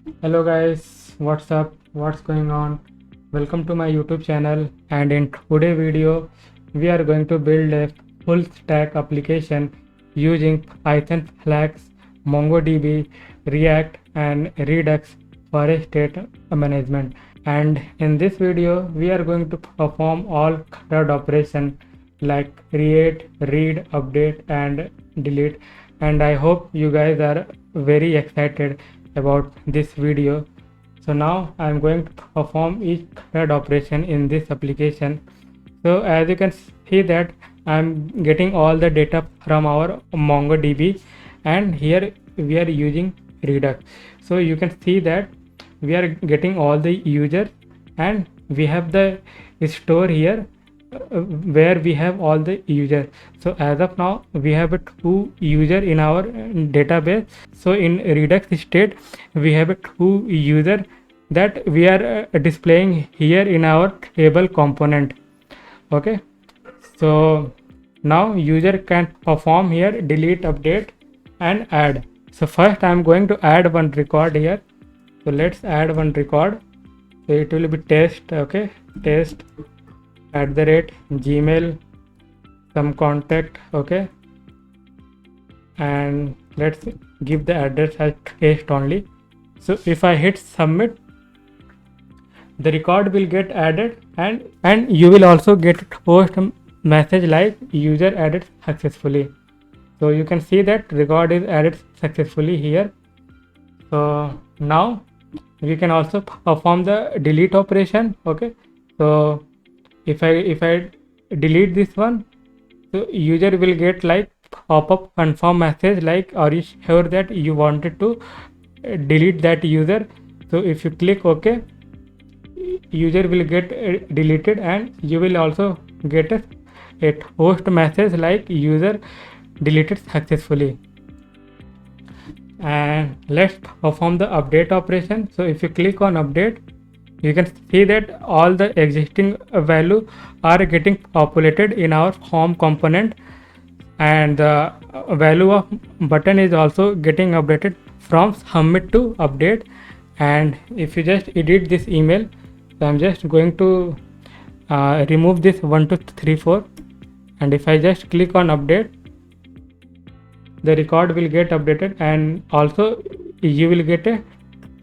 Hello guys, what's up? What's going on? Welcome to my YouTube channel, and in today's video we are going to build a full stack application using Python Flask, MongoDB, React and Redux for a state management. And in this video we are going to perform all CRUD operation like create, read, update and delete. And I hope you guys are very excited about this video. So now I am going to perform each thread operation in this application. So as you can see that I am getting all the data from our MongoDB, and here we are using Redux. So you can see that we are getting all the users, and we have the store here where we have all the users. So as of now we have a 2 user in our database. So in Redux state we have a 2 user that we are displaying here in our table component. Okay, so now user can perform here delete, update and add. So first I am going to add one record here. So let's add one record. So it will be test. Okay, test @gmail, some contact. Okay, and let's give the address as test only. So if I hit submit, the record will get added, and you will also get post message like user added successfully. So you can see that record is added successfully here. So now we can also perform the delete operation. Okay, so if I delete this one, so user will get like pop-up confirm message like, are you sure that you wanted to delete that user? So if you click OK, user will get deleted, and you will also get a post message like user deleted successfully. And let's perform the update operation. So if you click on update, you can see that all the existing value are getting populated in our home component, and the value of button is also getting updated from submit to update. And if you just edit this email, so I'm just going to remove this 1 2 3 4, and if I just click on update, the record will get updated, and also you will get a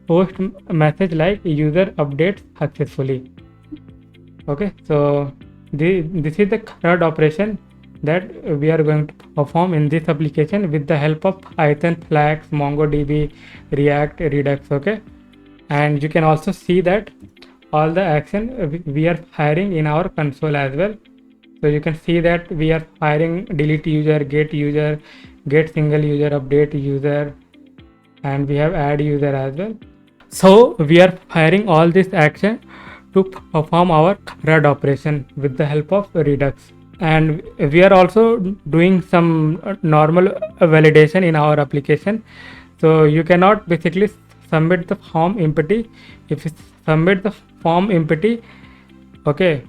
post message like user updates successfully. Okay, so this is the CRUD operation that we are going to perform in this application with the help of Python, Flask, MongoDB, React, Redux. Okay, and you can also see that all the action we are firing in our console as well. So you can see that we are firing delete user, get single user, update user, and we have add user as well. So we are firing all this action to perform our CRUD operation with the help of Redux. And we are also doing some normal validation in our application. So you cannot basically submit the form empty. If you submit the form empty, okay,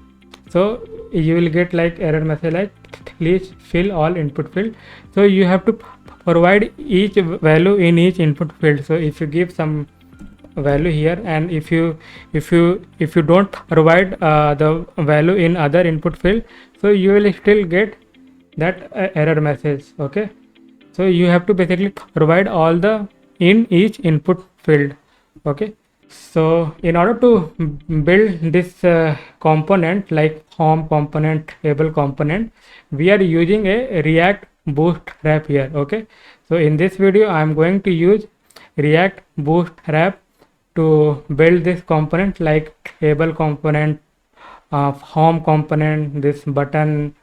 so you will get like error message like please fill all input field. So you have to provide each value in each input field. So if you give some value here, and if you don't provide the value in other input field, so you will still get that error message. Okay, so you have to basically provide all the in each input field. Okay, so in order to build this component like form component, table component, we are using a React Bootstrap here. Okay, so in this video I am going to use React Bootstrap to build this component like table component, home component, this button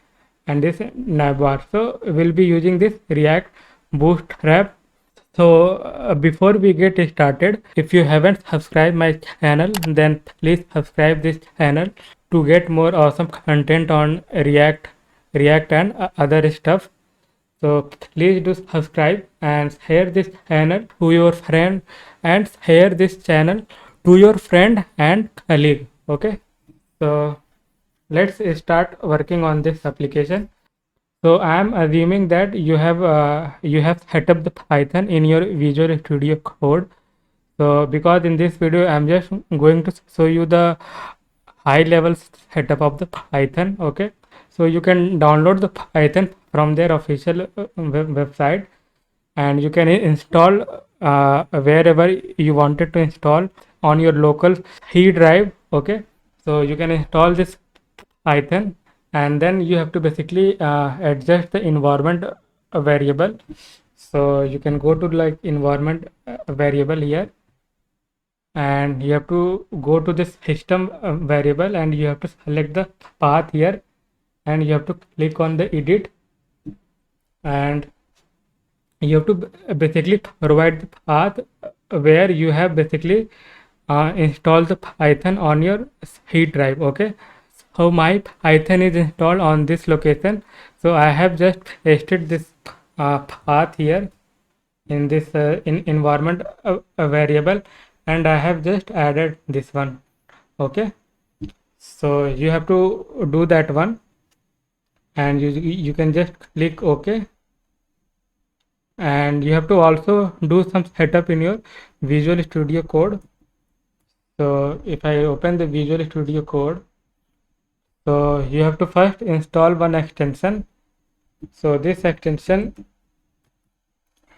and this navbar. So we'll be using this React Bootstrap. So before we get started, if you haven't subscribed my channel, then please subscribe this channel to get more awesome content on React and other stuff. So please do subscribe and share this channel to your friend, and share this channel to your friend and colleague. Okay, so let's start working on this application. So I am assuming that you have set up the Python in your Visual Studio Code. So because in this video I'm just going to show you the high level setup of the Python. Okay, so you can download the Python from their official website, and you can install wherever you wanted to install on your local C drive. Okay, so you can install this Python, and then you have to basically adjust the environment variable. So you can go to like environment variable here, and you have to go to this system variable, and you have to select the path here, and you have to click on the edit, and you have to basically provide the path where you have basically installed the Python on your C drive. Okay, so my Python is installed on this location, so I have just pasted this path here in this in environment variable, and I have just added this one. Okay, so you have to do that one, and you can just click OK, and you have to also do some setup in your Visual Studio Code. So if I open the Visual Studio Code, so you have to first install one extension. So this extension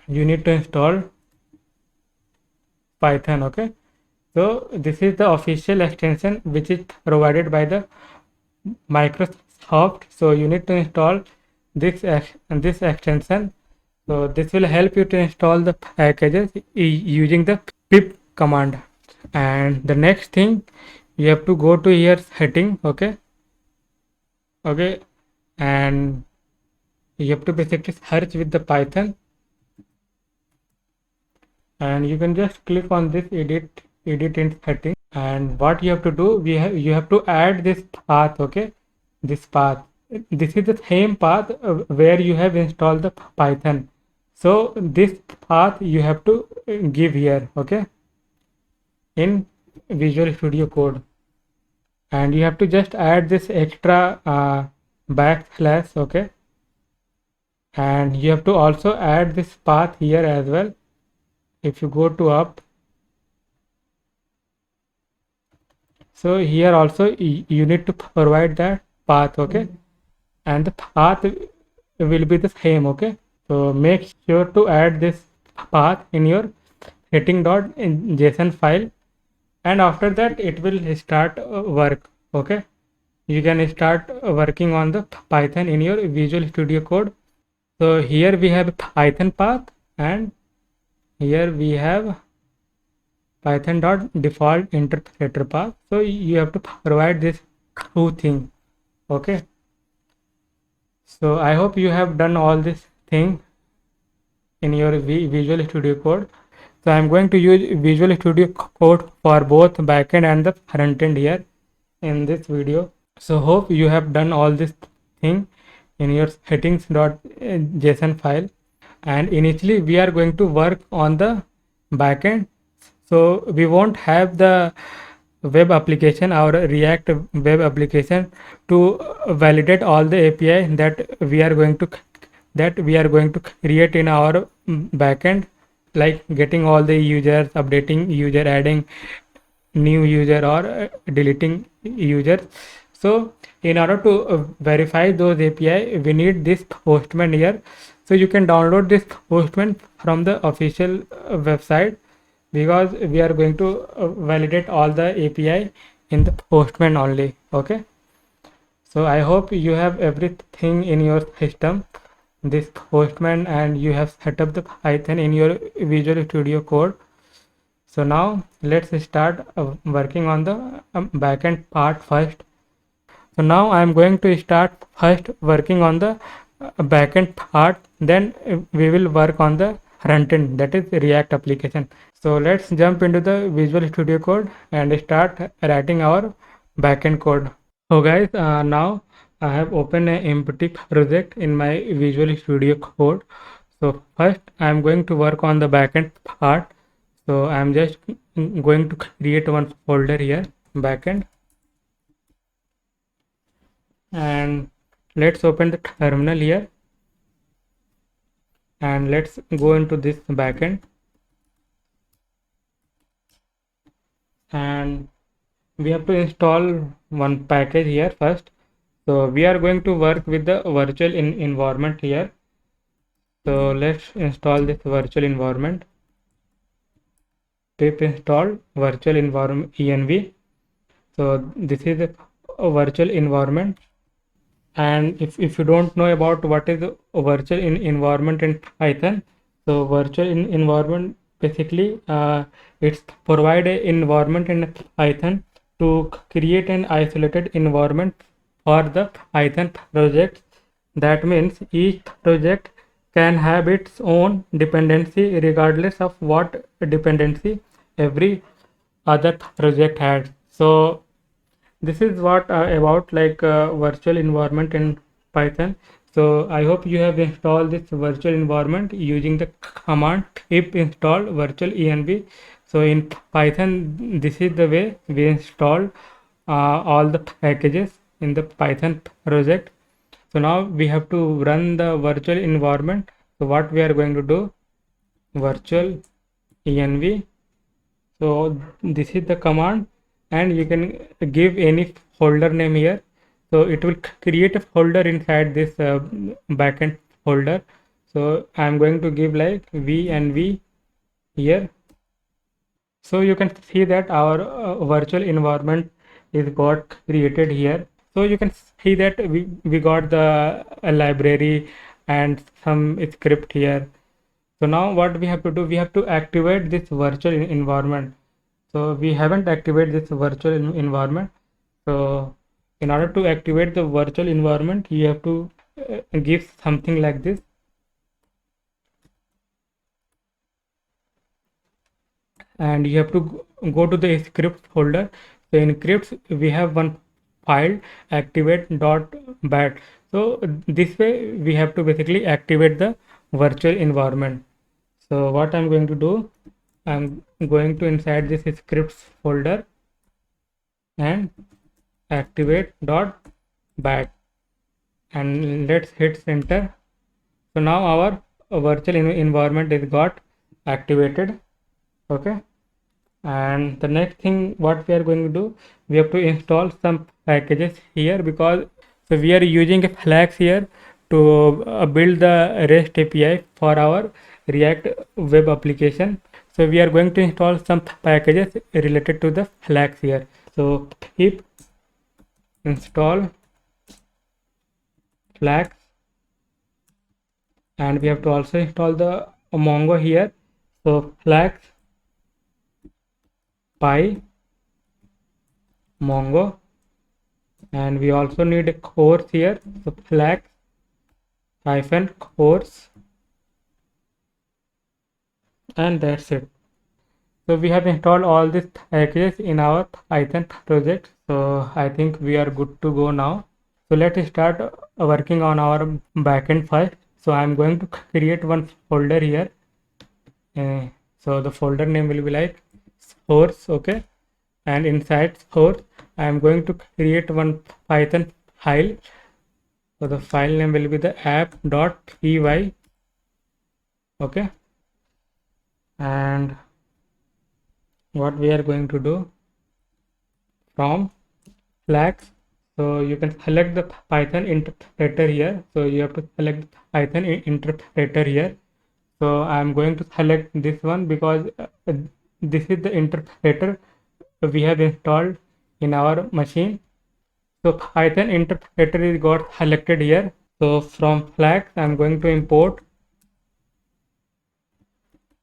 you need to install Python. Okay, so this is the official extension which is provided by the Microsoft. So you need to install this extension. So this will help you to install the packages using the pip command. And the next thing, you have to go to here setting. Okay, and you have to basically search with the Python, and you can just click on this edit in setting. And what you have to do, you have to add this path. Okay, this path, this is the same path where you have installed the Python. So this path you have to give here. Okay, in Visual Studio Code, and you have to just add this extra backslash. Okay, and you have to also add this path here as well. If you go to up, so here also you need to provide that path. Okay, and the path will be the same. Okay, so make sure to add this path in your setting.json file, and after that it will start work. Okay, you can start working on the Python in your Visual Studio Code. So here we have Python path, and here we have Python.default interpreter path. So you have to provide this two thing. Okay, so I hope you have done all this thing in your Visual Studio Code. So I'm going to use Visual Studio Code for both backend and the front end here in this video. So hope you have done all this thing in your settings.json file, and initially we are going to work on the backend. So we won't have the web application, our React web application, to validate all the API that we are going to create in our backend, like getting all the users, updating user, adding new user, or deleting users. So in order to verify those API, we need this Postman here. So you can download this Postman from the official website, because we are going to validate all the API in the Postman only. Okay, so I hope you have everything in your system, this Postman, and you have set up the Python in your Visual Studio Code. So now let's start working on the backend part first. So now I am going to start first working on the backend part, then we will work on the front end, that is React application. So let's jump into the Visual Studio Code and start writing our backend code. So guys, now I have opened an empty project in my Visual Studio Code. So first I am going to work on the backend part. So I am just going to create one folder here, backend, and let's open the terminal here, and let's go into this backend. and we have to install one package here first. So we are going to work with the virtual environment here. So let's install this virtual environment. Pip install virtual environment env. So this is a virtual environment. And if you don't know about what is a virtual environment in Python, so virtual environment basically it's provide a environment in Python to create an isolated environment for the Python project. That means each project can have its own dependency regardless of what dependency every other project had. So this is what about like virtual environment in Python. So I hope you have installed this virtual environment using the command pip install virtual env. So in Python, this is the way we install all the packages in the Python project. So now we have to run the virtual environment. So what we are going to do, virtual env. So this is the command, and you can give any folder name here. So it will create a folder inside this backend folder. So I'm going to give like v here. So you can see that our virtual environment is got created here. So you can see that we got the library and some script here. So now what we have to do, we have to activate this virtual environment. So we haven't activated this virtual environment. So in order to activate the virtual environment, you have to give something like this. And you have to go to the script folder. So in scripts, we have one file activate.bat. So this way we have to basically activate the virtual environment. So what I'm going to do, I'm going to inside this scripts folder and activate.bat, and let's hit enter. So now our virtual environment is got activated. Okay, and the next thing what we are going to do, we have to install some packages here, because so we are using a Flask here to build the REST API for our React web application. So we are going to install some packages related to the Flask here. So pip install Flask, and we have to also install the Mongo here. So Flask py Mongo, and we also need a course here. So Flask hyphen course, and that's it. So we have installed all these packages in our Python project. So I think we are good to go now. So let's start working on our backend first. So I'm going to create one folder here. So the folder name will be like source. Okay, and inside source I'm going to create one Python file. So the file name will be the app.py. Okay, and what we are going to do, from Flask, so you can select the Python interpreter here. So you have to select the Python interpreter here. So I'm going to select this one because this is the interpreter we have installed in our machine. So Python interpreter is got selected here. So from Flask I'm going to import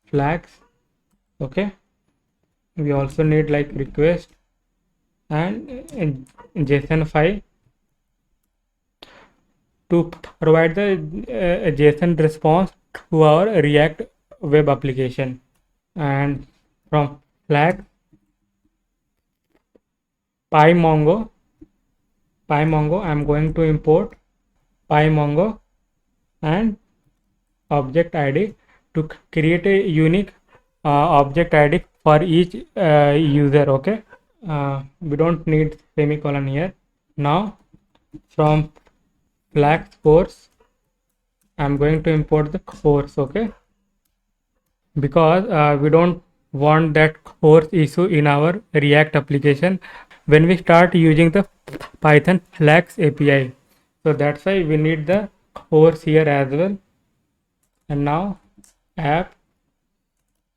Flask. Okay, we also need like request and JSON file to provide the JSON response to our React web application. And from Flask PyMongo I'm going to import PyMongo and object ID to create a unique object ID for each user. Okay, we don't need semicolon here. Now from Flask course I'm going to import the course. Okay, because we don't want that course issue in our React application when we start using the Python Flags API. So that's why we need the course here as well. And now app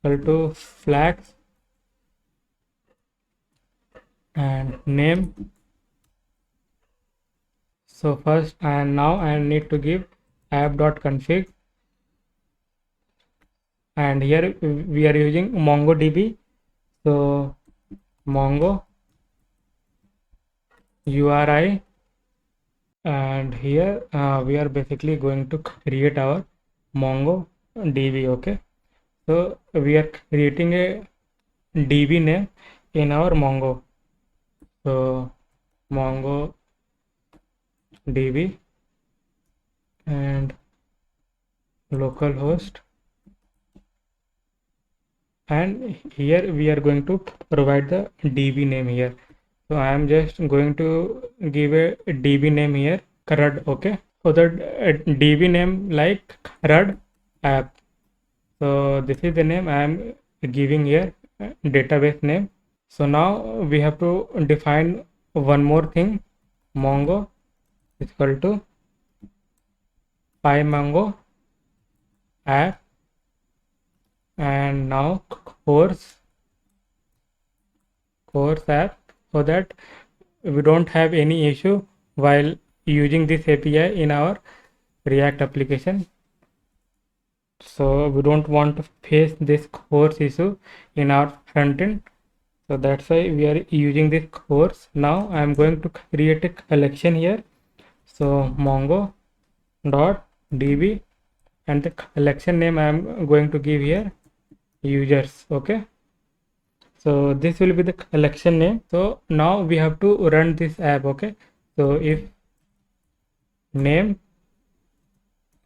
equal to flags and name. So first and now I need to give app.config, and here we are using MongoDB. So Mongo URI, and here we are basically going to create our MongoDB. Okay, so we are creating a DB name in our Mongo. So MongoDB, and localhost, and here we are going to provide the DB name here. So I am just going to give a DB name here, CRUD. Okay, so the DB name like CRUD app. So this is the name I am giving here, database name. So now we have to define one more thing. Mongo is equal to PyMongo app, and now course app, so that we don't have any issue while using this API in our React application. So we don't want to face this course issue in our front end. So that's why we are using this course. Now I am going to create a collection here. So mongo.db, and the collection name I am going to give here users. Okay, so this will be the collection name. So now we have to run this app. Okay, so if name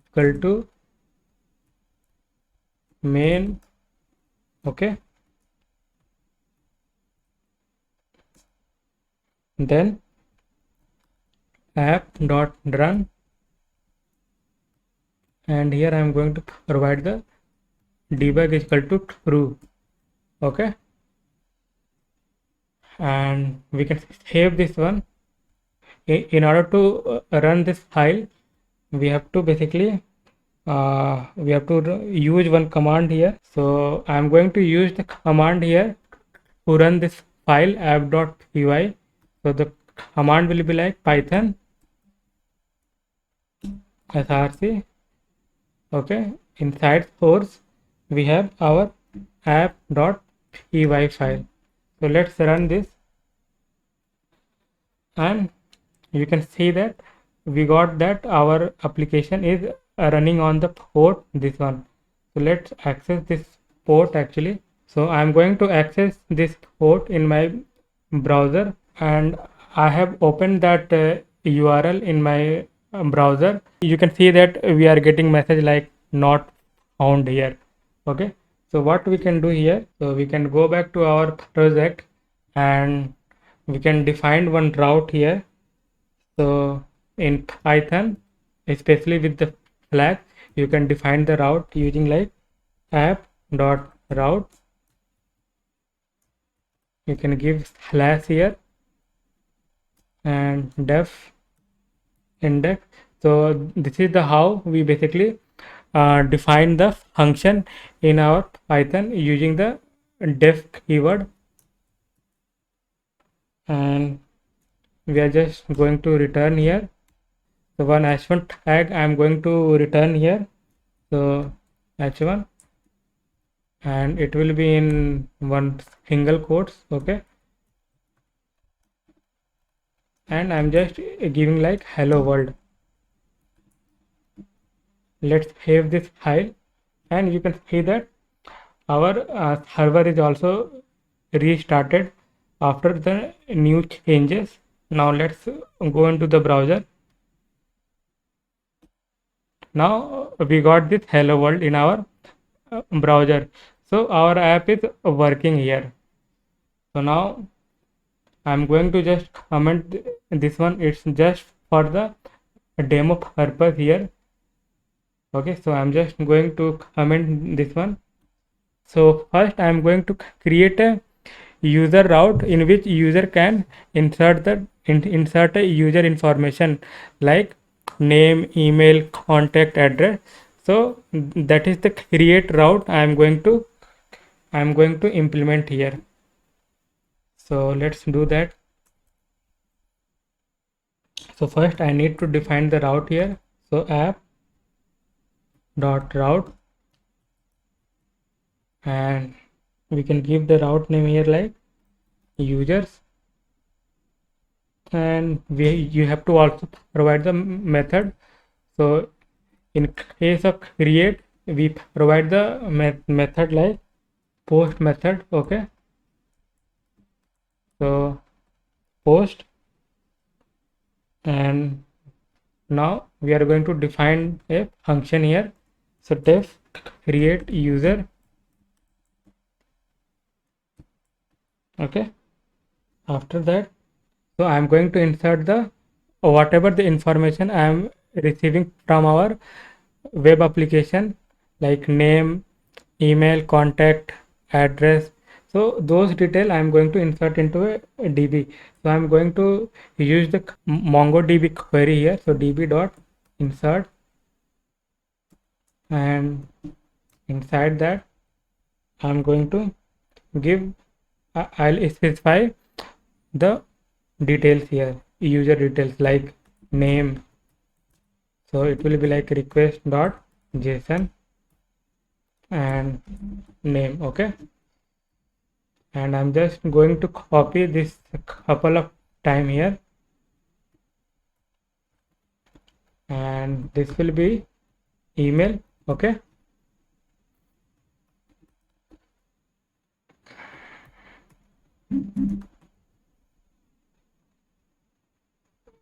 equal to main, okay, then app.run, and here I am going to provide the debug is equal to true. Okay, and we can save this one. In order to run this file, we have to basically use one command here. So I am going to use the command here to run this file app.py. So the command will be like python src. Okay, inside source we have our app.py file. So let's run this, and you can see that we got that our application is running on the port, this one. So let's access this port actually. So I'm going to access this port in my browser, and I have opened that URL in my browser. You can see that we are getting message like not found here. Okay, so what we can do here, so we can go back to our project and we can define one route here. So in Python, especially with the flag, you can define the route using like app.route. You can give slash here and def index. So this is the how we basically define the function in our Python using the def keyword, and we are just going to return here. So one h1 tag I am going to return here. So h1, and it will be in one single quotes. Okay, and I'm just giving like hello world. Let's save this file, and you can see that our server is also restarted after the new changes. Now let's go into the browser. Now we got this hello world in our browser. So our app is working here. So now I'm going to just comment this one. It's just for the demo purpose here. Okay, so I'm just going to comment this one. So first I am going to create a user route in which user can insert a user information like name, email, contact address. So that is the create route I am going to implement here. So let's do that. So first I need to define the route here. So app dot route, and we can give the route name here like users, and you have to also provide the method. So in case of create, we provide the method like post method. Okay, so post, and now we are going to define a function here. So def create user. Okay, after that, so I am going to insert the whatever the information I am receiving from our web application like name, email, contact, address. So those detail I am going to insert into a DB. So I am going to use the MongoDB query here. So db dot insert, and inside that I am going to give I'll specify the details here, user details like name. So it will be like request dot json and name. Okay, and I'm just going to copy this couple of time here, and this will be email. Okay,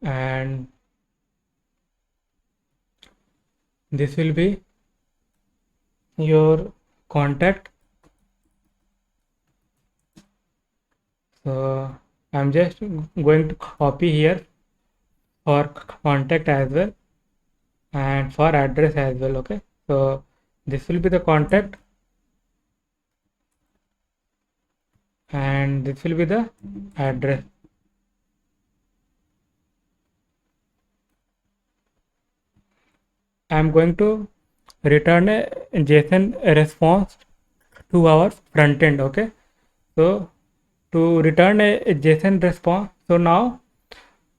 and this will be your contact. So I'm just going to copy here for contact as well and for address as well. Okay, so this will be the contact and this will be the address. I'm going to return a JSON response to our front end. Okay, so to return a JSON response, so now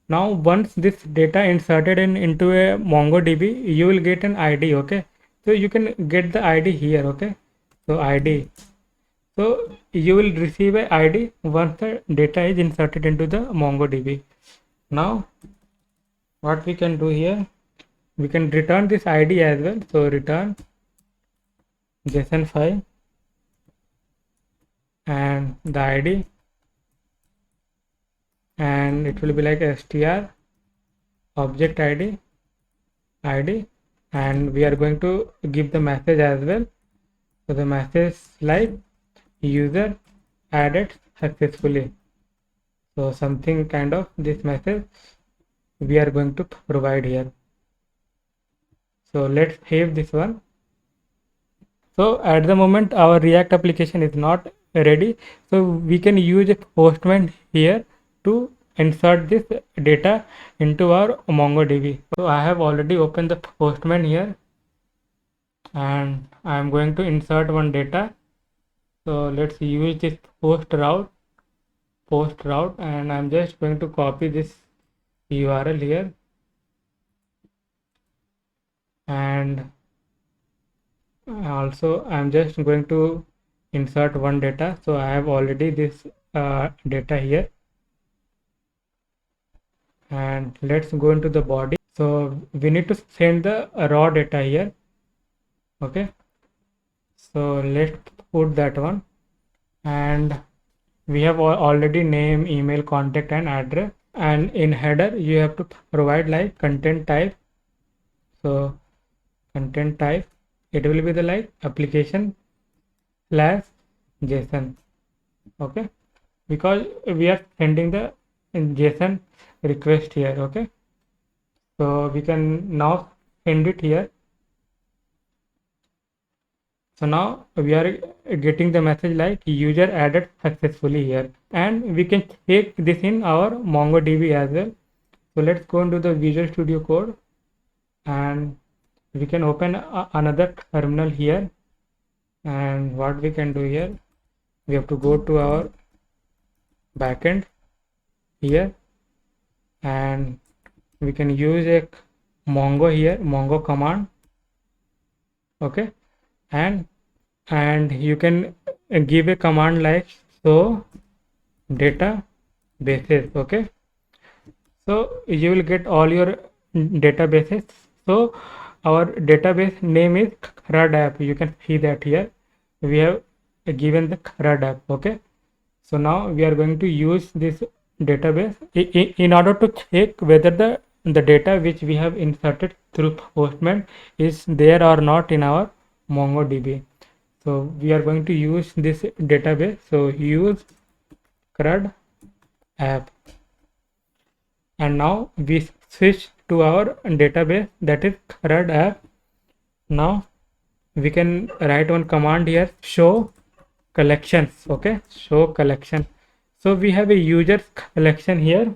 once this data inserted into a MongoDB, you will get an ID. Okay, so you can get the ID here. Okay, so ID, so you will receive a ID once the data is inserted into the MongoDB. Now what we can do here, we can return this ID as well. So return JSON file and the ID, and it will be like str object ID, and we are going to give the message as well. So the message like user added successfully. So something kind of this message we are going to provide here. So let's save this one. So at the moment our React application is not ready, so we can use a Postman here to insert this data into our MongoDB. So I have already opened the Postman here, and I am going to insert one data. So let's use this post route, and I'm just going to copy this URL here, and also I'm just going to insert one data. So I have already this data here, and let's go into the body. So we need to send the raw data here. Okay, so let's put that one, and we have already name, email, contact, and address, and in header you have to provide like content type. So content type, it will be the like application slash JSON. Okay, because we are sending the JSON request here. Okay, so we can now send it here. So now we are getting the message like user added successfully here, and we can take this in our MongoDB as well. So let's go into the Visual Studio Code, and we can open another terminal here. And what we can do here, we have to go to our backend here, and we can use a Mongo here, Mongo command. Okay, and you can give a command like show data bases. Okay, so you will get all your databases. So our database name is CRUD app. You can see that here we have given the CRUD app. Okay, so now we are going to use this database in order to check whether the data which we have inserted through Postman is there or not in our MongoDB. So we are going to use this database. So use CRUD app, and now we switch to our database, that is CRUD app. Now we can write one command here, show collections. Okay, show collection. So we have a users collection here,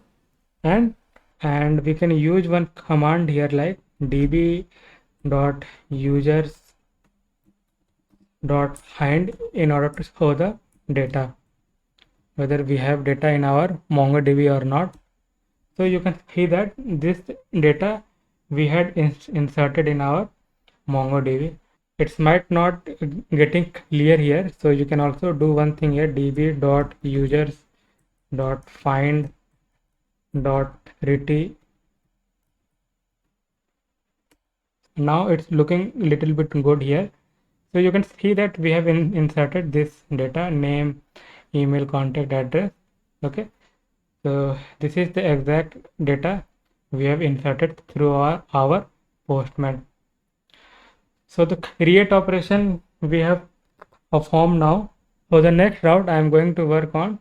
and we can use one command here like db dot users dot find in order to show the data, whether we have data in our MongoDB or not. So you can see that this data we had inserted in our MongoDB. It might not getting clear here, so you can also do one thing here, db dot users dot find dot retrieve. Now it's looking a little bit good here. So you can see that we have inserted this data, name, email, contact address. Okay, so this is the exact data we have inserted through our Postman. So the create operation we have performed now. For the next route, I am going to work on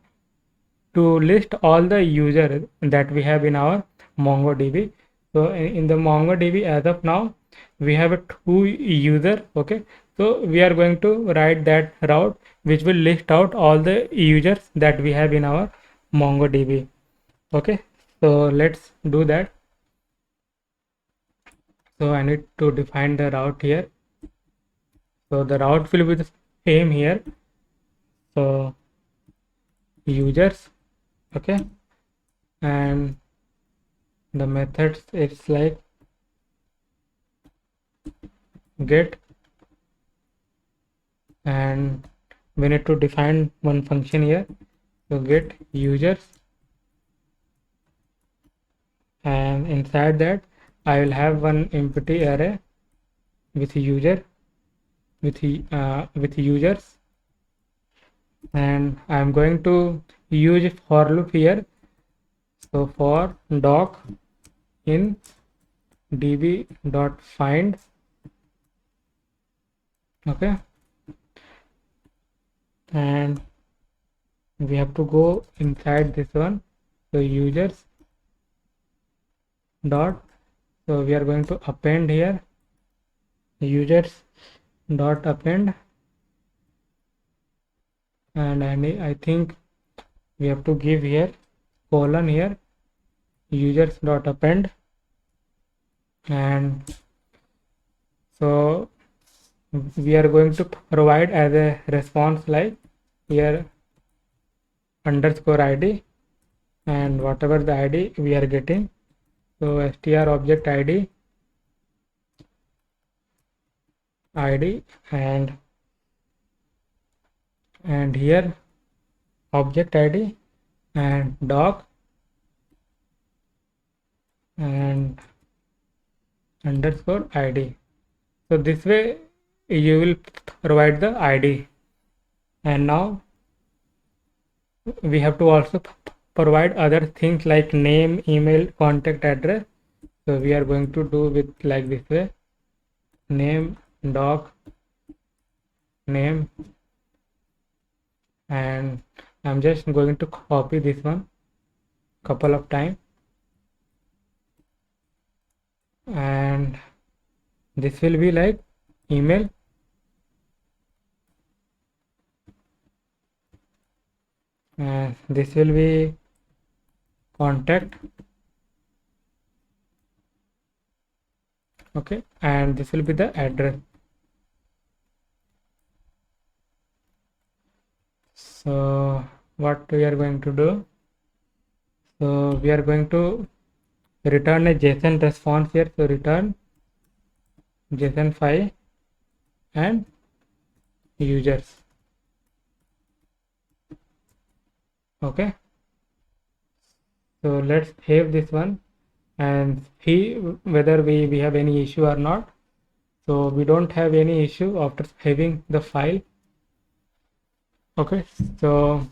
to list all the users that we have in our MongoDB. So in the MongoDB as of now, we have a 2 user. Okay, so we are going to write that route which will list out all the users that we have in our MongoDB. Okay, so let's do that. So I need to define the route here. So the route will be the same here. So users, okay, and the methods, it's like get, and we need to define one function here. So get users, and inside that I will have one empty array with user with users, and I am going to use for loop here. So for doc in db dot find. Okay, and we have to go inside this one. So users dot, so we are going to append here users dot append, and I think we have to give here colon here users dot append, and so we are going to provide as a response like here underscore id, and whatever the id we are getting, so str object id and here object id and doc and underscore id. So this way you will provide the id, and now we have to also provide other things like name, email, contact address. So we are going to do with like this way, name doc name, and I'm just going to copy this one couple of times, and this will be like email, and this will be contact. Okay, and this will be the address. So what we are going to do, so we are going to return a JSON response here. So return JSON file and users. Okay, so let's save this one and see whether we have any issue or not. So we don't have any issue after saving the file. Okay, so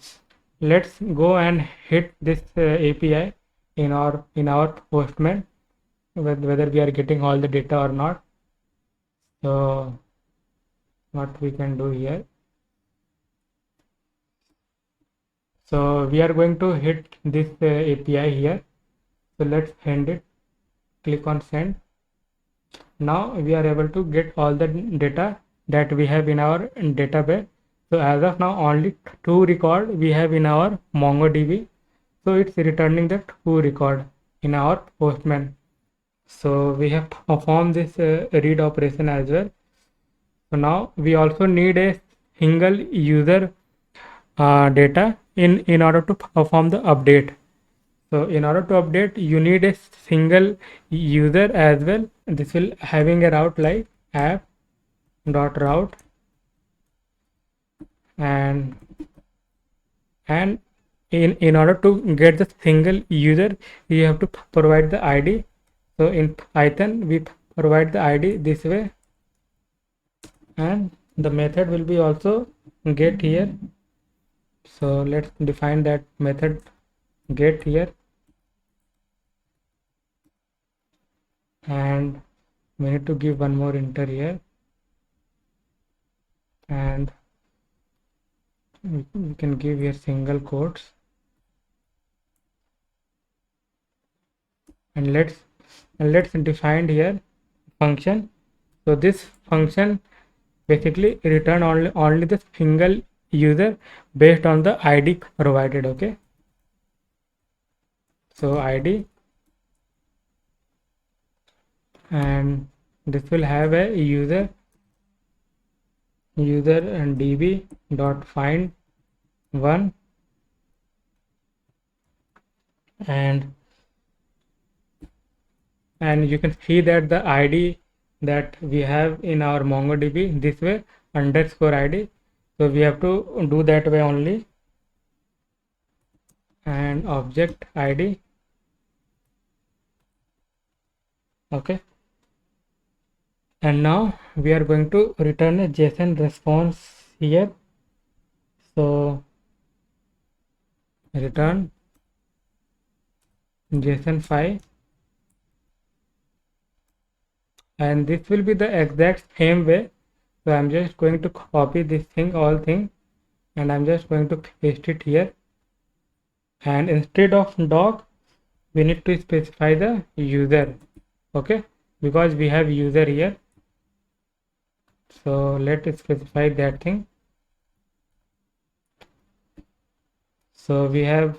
let's go and hit this API in our Postman, whether we are getting all the data or not. So what we can do here, so we are going to hit this API here. So let's send it. Click on send. Now we are able to get all the data that we have in our database. So as of now, only 2 record we have in our MongoDB. So it's returning the 2 record in our Postman. So we have performed this read operation as well. So now we also need a single user data in order to perform the update. So in order to update, you need a single user as well. This will having a route like app dot route and in order to get the single user, you have to provide the ID. So in Python, we provide the ID this way, and the method will be also get here. So let's define that method get here, and we need to give one more enter here, and we can give here single quotes, and let's define here function. So this function basically return only the single user based on the ID provided. Okay, so ID, and this will have a user and db dot find one, and you can see that the ID that we have in our MongoDB this way underscore ID. So we have to do that way only, and object ID. Okay, and now we are going to return a JSON response here. So return JSON file, and this will be the exact same way. So I'm just going to copy this thing, all thing, and I'm just going to paste it here, and instead of doc we need to specify the user. Okay, because we have user here, so let's specify that thing. So we have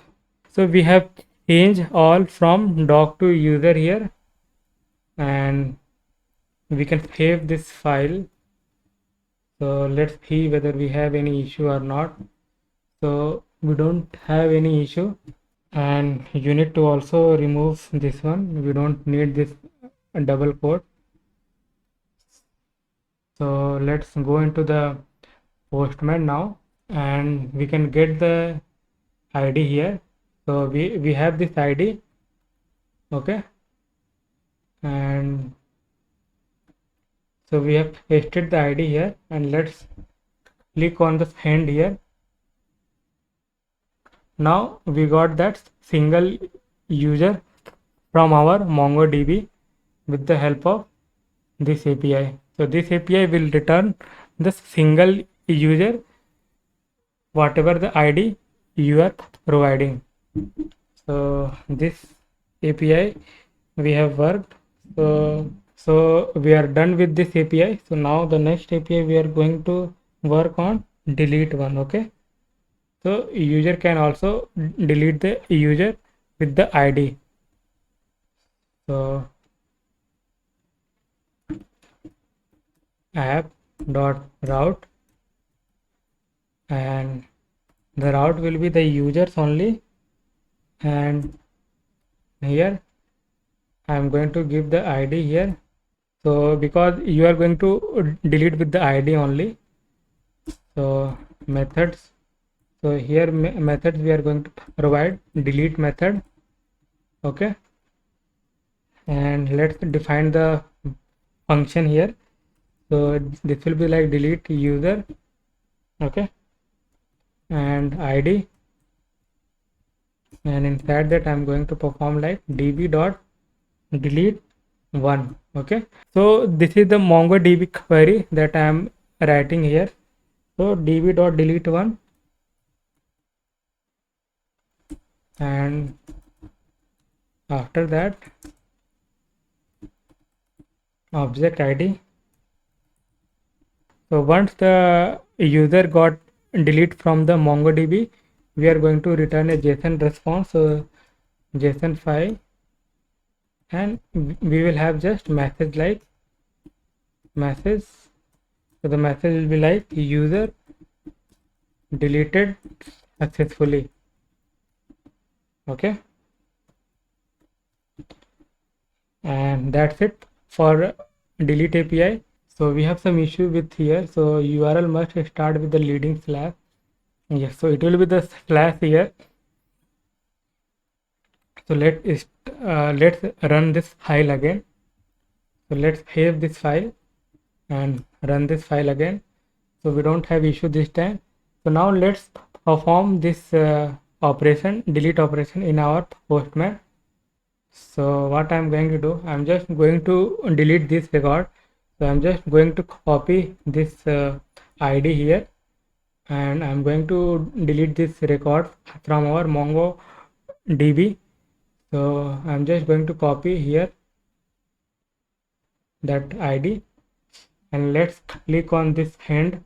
changed all from doc to user here, and we can save this file. So let's see whether we have any issue or not. So we don't have any issue, and you need to also remove this one. We don't need this double quote. So let's go into the Postman now, and we can get the ID here. So we have this ID. Okay, and so we have pasted the ID here, and let's click on the send here. Now we got that single user from our MongoDB with the help of this API. So this API will return the single user whatever the ID you are providing. So this API we have worked. So we are done with this API. So now the next API we are going to work on delete one. Okay, So user can also delete the user with the ID. So app dot route, and the route will be the users only, and here I am going to give the ID here. So because you are going to delete with the ID only, so methods, so here methods we are going to provide delete method. Okay, and let's define the function here. So this will be like delete user. Okay, and ID, and inside that I'm going to perform like db dot delete one. Okay, so this is the MongoDB query that I am writing here. So db dot delete one, and after that object ID. So once the user got delete from the MongoDB, we are going to return a JSON response, so JSON file, and we will have just message like message. So the message will be like user deleted successfully. Okay, and that's it for delete API. So we have some issue with here. So URL must start with the leading slash. Yes, so it will be the slash here. So let's run this file again. So let's save this file and run this file again. So we don't have issue this time. So now let's perform this operation, delete operation in our Postman. So what I'm going to do, I'm just going to delete this record. So I'm just going to copy this ID here, and I'm going to delete this record from our MongoDB. So I'm just going to copy here that ID, and let's click on this end.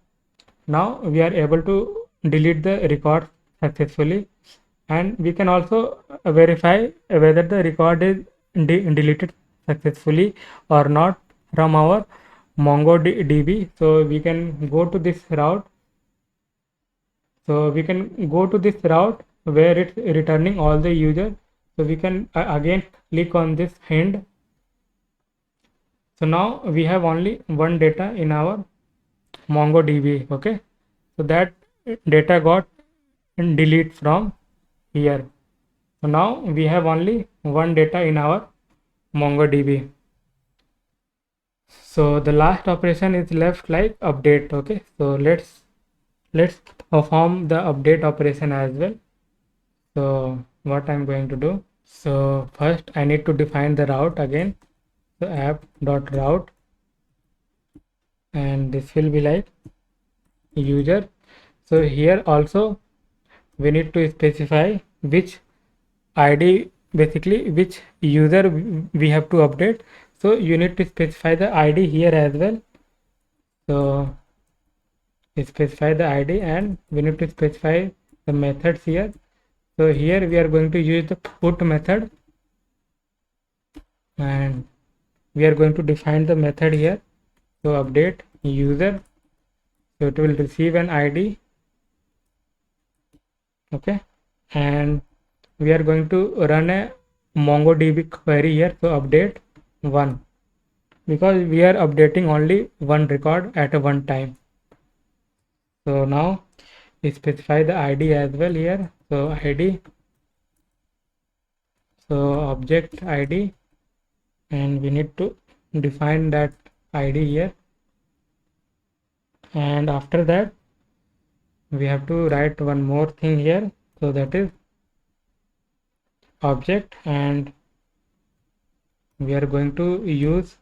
Now we are able to delete the record successfully, and we can also verify whether the record is deleted successfully or not from our MongoDB. So we can go to this route. So we can go to this route where it's returning all the users. So we can again click on this end. So now we have only one data in our MongoDB. Okay, so that data got delete from here. So now we have only one data in our MongoDB. So the last operation is left like update. Okay, so let's perform the update operation as well. So what I'm going to do, so first I need to define the route again. So app.route, and this will be like user. So here also we need to specify which ID, basically which user we have to update. So you need to specify the ID here as well. So specify the ID, and we need to specify the methods here. So here we are going to use the put method, and we are going to define the method here. So update user, so it will receive an ID. Okay, and we are going to run a MongoDB query here. So update one, because we are updating only one record at a one time. So now we specify the ID as well here. So ID, so object ID, and we need to define that ID here. And after that we have to write one more thing here. So that is object, and we are going to use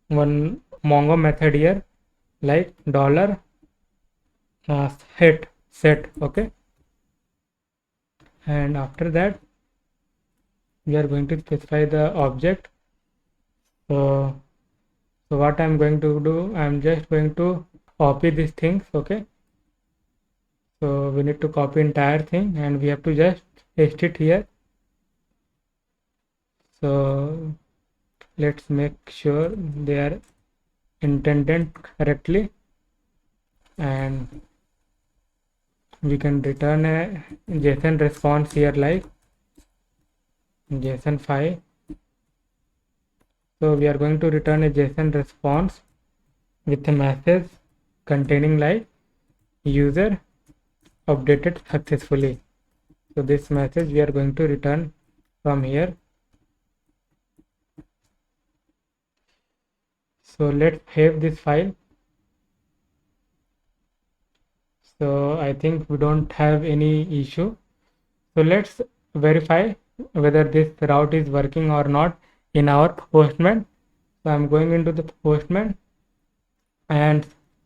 one Mongo method here like dollar set. Okay, and after that we are going to specify the object. So what I'm going to do, I'm just going to copy these things. Okay, So we need to copy entire thing and we have to just paste it here. So let's make sure they are intended correctly, and we can return a JSON response here like JSON file. So we are going to return a JSON response with a message containing like user updated successfully. So this message we are going to return from here. So let's save this file. So I think we don't have any issue. So let's verify whether this route is working or not in our Postman. So I'm going into the Postman, and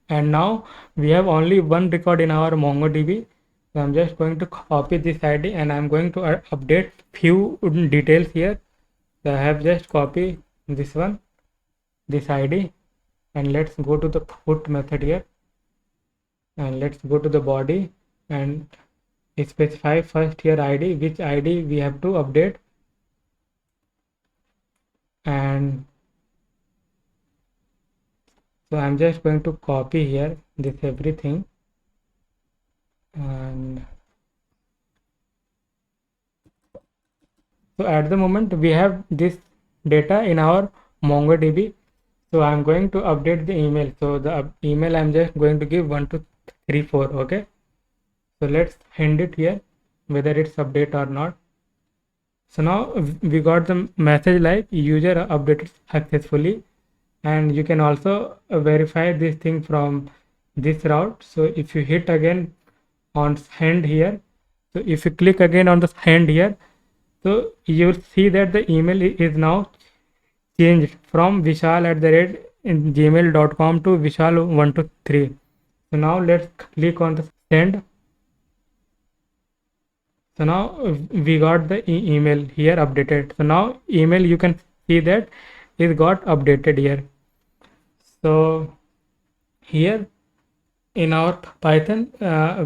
now we have only one record in our MongoDB. So I'm just going to copy this ID and I'm going to update few details here. So I have just copied this one, this ID, and let's go to the put method here, and let's go to the body and specify first here ID, which ID we have to update, and so I'm just going to copy here this everything, and so at the moment we have this data in our MongoDB. So I'm going to update the email. So the email I'm just going to give 1234. Okay, so let's end it here whether it's update or not. So now we got the message like user updated successfully, and you can also verify this thing from this route. So if you hit again on send here, so if you click again on the send here, so you will see that the email is now changed from vishal@gmail.com to vishal123. So now let's click on the send. So now we got the email here updated. So now email, you can see that it got updated here. So here in our Python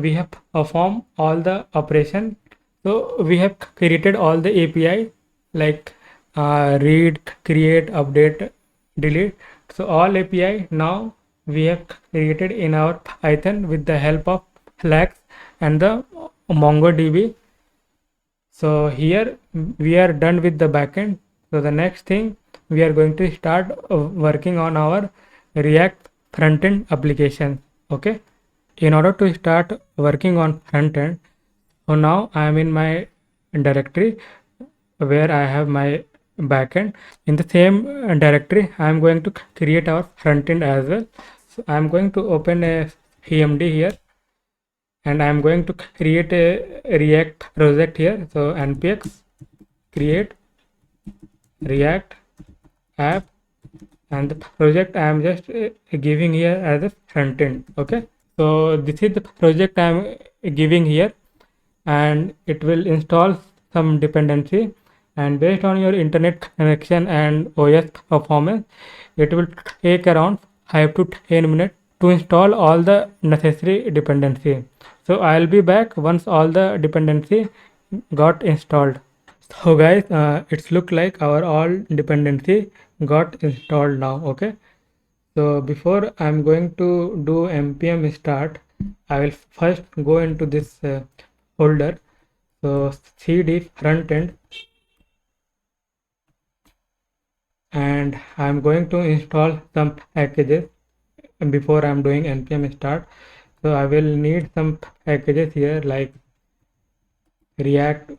we have performed all the operation. So we have created all the API like read, create, update, delete. So all API now we have created in our Python with the help of Flask and the MongoDB. So here we are done with the backend. So the next thing we are going to start working on our React frontend application. Okay, in order to start working on frontend, so now I am in my directory where I have my backend. In the same directory I am going to create our frontend as well. So I am going to open a CMD here, and I am going to create a React project here. So npx create React app, and the project I am just giving here as a front end. Okay, so this is the project I am giving here, and it will install some dependency, and based on your internet connection and OS performance, it will take around 5 to 10 minutes to install all the necessary dependency. So I'll be back once all the dependency got installed. So guys, it's look like our all dependency got installed now. Okay, so before I'm going to do npm start, I will first go into this folder. So cd front end, and I'm going to install some packages before I'm doing npm start. So I will need some packages here like React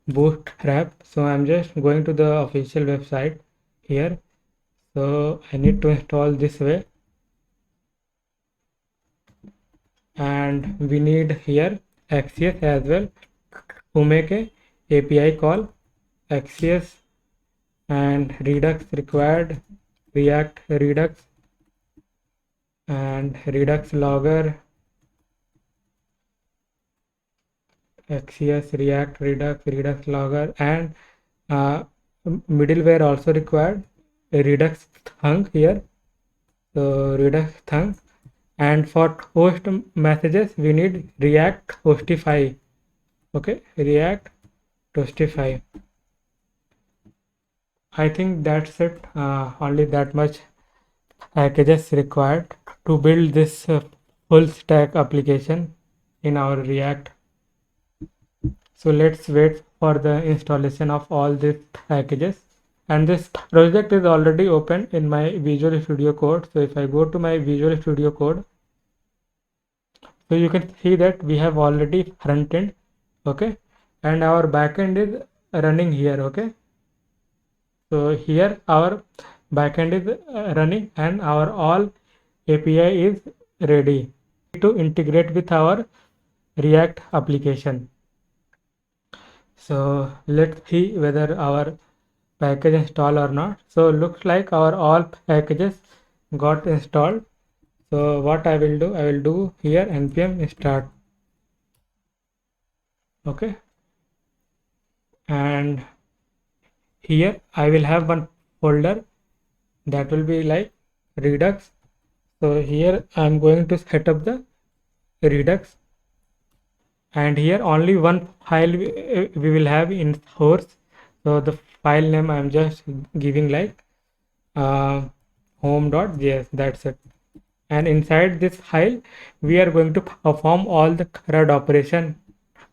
Bootstrap. So I'm just going to the official website here. So I need to install this way, and we need here Axios as well to make a API call. Axios and Redux required, React Redux and Redux logger, Axios, React Redux, Redux logger, and middleware also required, a Redux thunk here. So Redux thunk, And for host messages we need React Hostify. Okay, React Hostify. I think that's it. Only that much packages required to build this full stack application in our React. So let's wait for the installation of all these packages. And this project is already open in my Visual Studio Code. So if I go to my Visual Studio Code, so you can see that we have already front end, okay, and our backend is running here, okay. So here our backend is running and our all API is ready to integrate with our React application. So let's see whether our package install or not. So looks like our all packages got installed. So what I will do here npm start, okay, and here I will have one folder that will be like Redux. So here I am going to set up the Redux, and here only one file we will have in source. So the file name I am just giving like home.js, that's it. And inside this file we are going to perform all the CRUD operation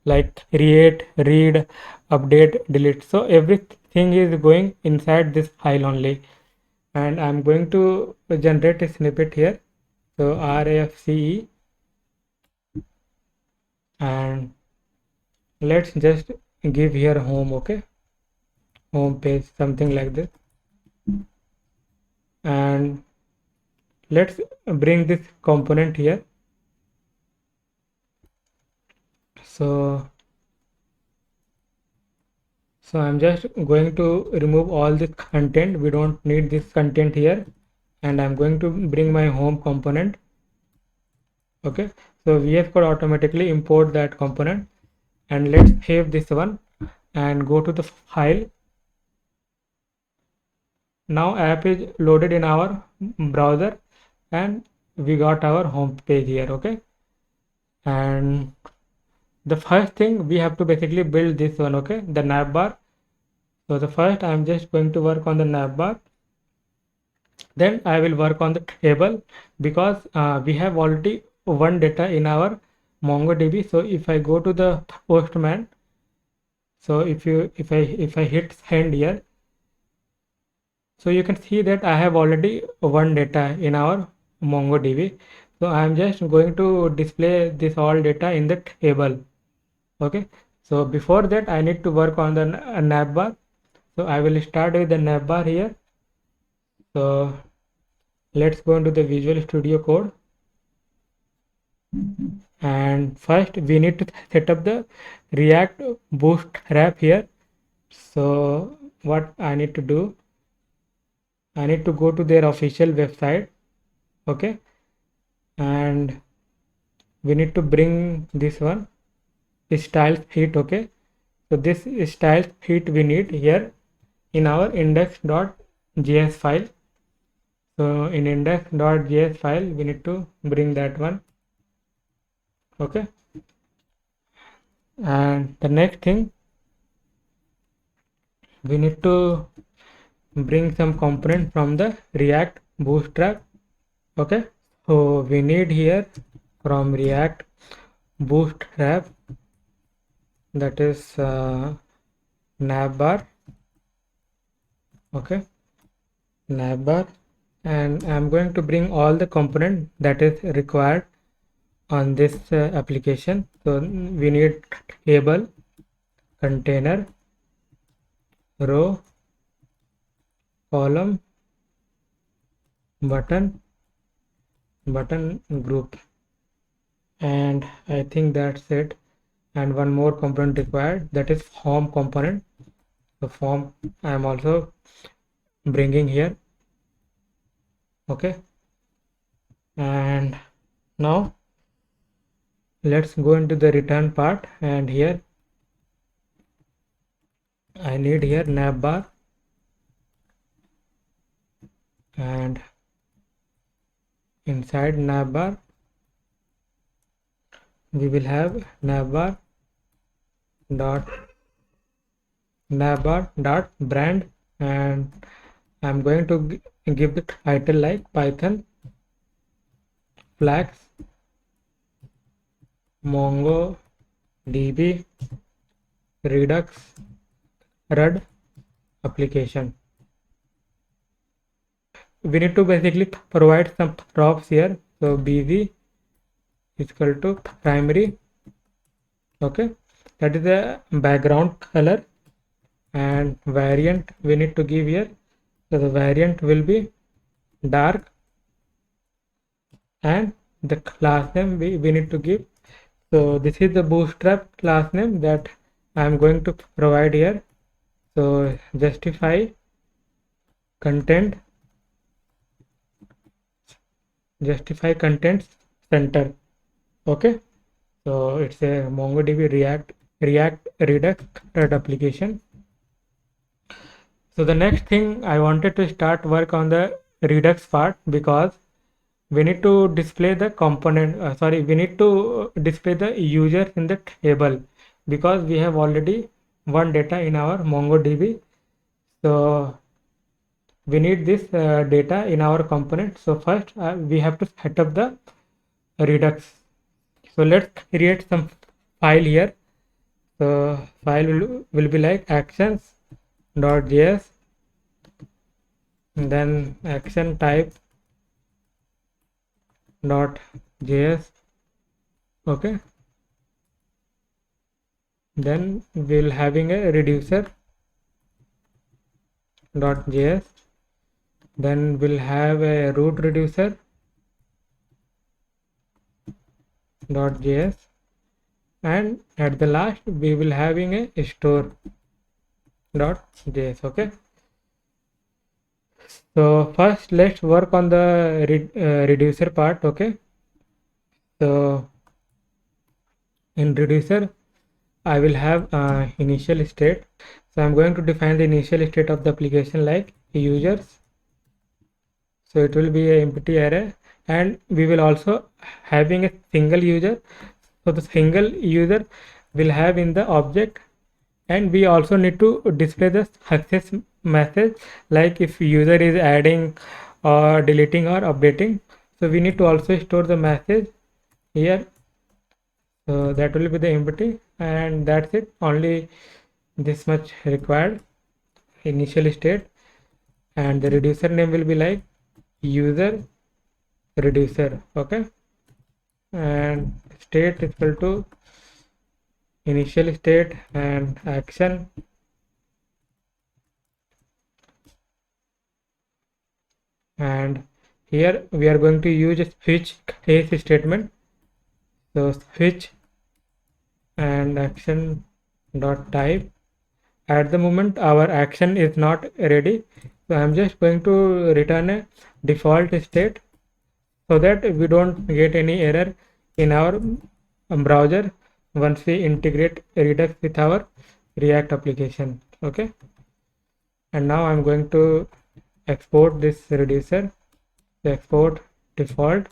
like create, read, update, delete. So everything is going inside this file only. And I'm going to generate a snippet here. So RAFCE, and let's just give here home, okay, home page, something like this. And let's bring this component here. So I'm just going to remove all this content. We don't need this content here, and I'm going to bring my home component, okay. So VS Code automatically import that component, and let's save this one and go to the file. Now app is loaded in our browser and we got our home page here, okay. And the first thing we have to basically build this one, okay, the navbar. So the first I'm just going to work on the navbar, then I will work on the table, because we have already one data in our MongoDB. So if I go to the Postman, so if I hit send here, so you can see that I have already one data in our MongoDB. So I am just going to display this all data in the table, okay. So before that I need to work on the navbar. So I will start with the navbar here. So let's go into the Visual Studio Code, and first we need to set up the React Bootstrap here. So what I need to do, I need to go to their official website, okay, and we need to bring this one style sheet, okay. So this style sheet we need here in our index.js file. So in index.js file we need to bring that one, okay. And the next thing, we need to bring some component from the React Bootstrap, okay. So we need here from React Bootstrap, that is navbar, okay, navbar. And I'm going to bring all the component that is required on this application. So we need table, container, row, column, button group, and I think that's it. And one more component required, that is form component. The form I am also bringing here, okay. And now let's go into the return part, and here I need here navbar, and inside navbar we will have navbar dot brand, and I'm going to give the title like Python Flask MongoDB Redux RUD application. We need to basically provide some props here. So bg is equal to primary, okay, that is the background color, and variant we need to give here. So the variant will be dark, and the class name we need to give. So this is the bootstrap class name that I am going to provide here. So justify content contents center, okay. So it's a MongoDB React Redux RUD application. So the next thing I wanted to start work on the Redux part, because we need to display the component, we need to display the users in the table, because we have already one data in our MongoDB. So we need this data in our component. So first we have to set up the Redux. So let's create some file here. So file will be like actions.js, then action type .js, okay. Then we'll having a reducer .js, then we'll have a root reducer .js, and at the last we will having a store .js, okay. So first let's work on the reducer part, okay. So in reducer I will have initial state. So I'm going to define the initial state of the application like users. So it will be an empty array, and we will also having a single user. So the single user will have in the object, and we also need to display the success message, like if user is adding or deleting or updating. So we need to also store the message here. So that will be the empty, and that's it, only this much required. Initial state, and the reducer name will be like user reducer, okay. And state is equal to initial state and action, and here we are going to use a switch case statement. So switch and action dot type. At the moment our action is not ready, so I'm just going to return a default state, so that we don't get any error in our browser once we integrate Redux with our React application, okay. And now I'm going to export this reducer. So export default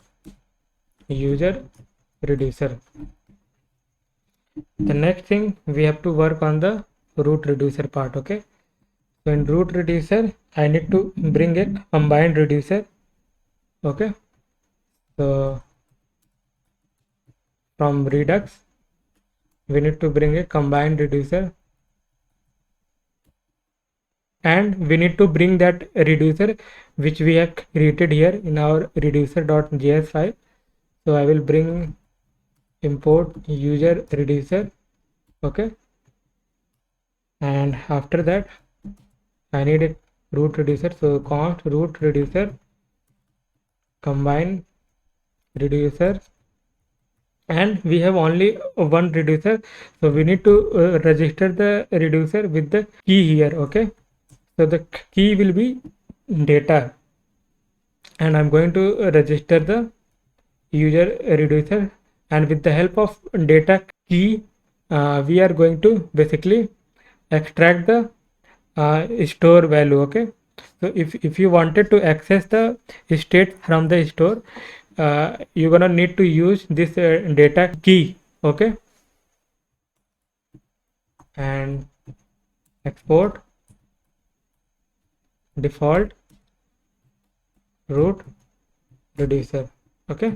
user reducer. The next thing we have to work on the root reducer part, okay. So in root reducer I need to bring a combined reducer, okay. So from Redux we need to bring a combined reducer, and we need to bring that reducer which we have created here in our reducer.js file. So I will bring import user reducer, okay. And after that I need a root reducer. So const root reducer combine reducer, and we have only one reducer, so we need to register the reducer with the key here, okay. So the key will be data, and I'm going to register the user reducer, and with the help of data key we are going to basically extract the store value, okay. So if you wanted to access the state from the store, you're gonna need to use this data key, Okay, and export default root reducer. Okay,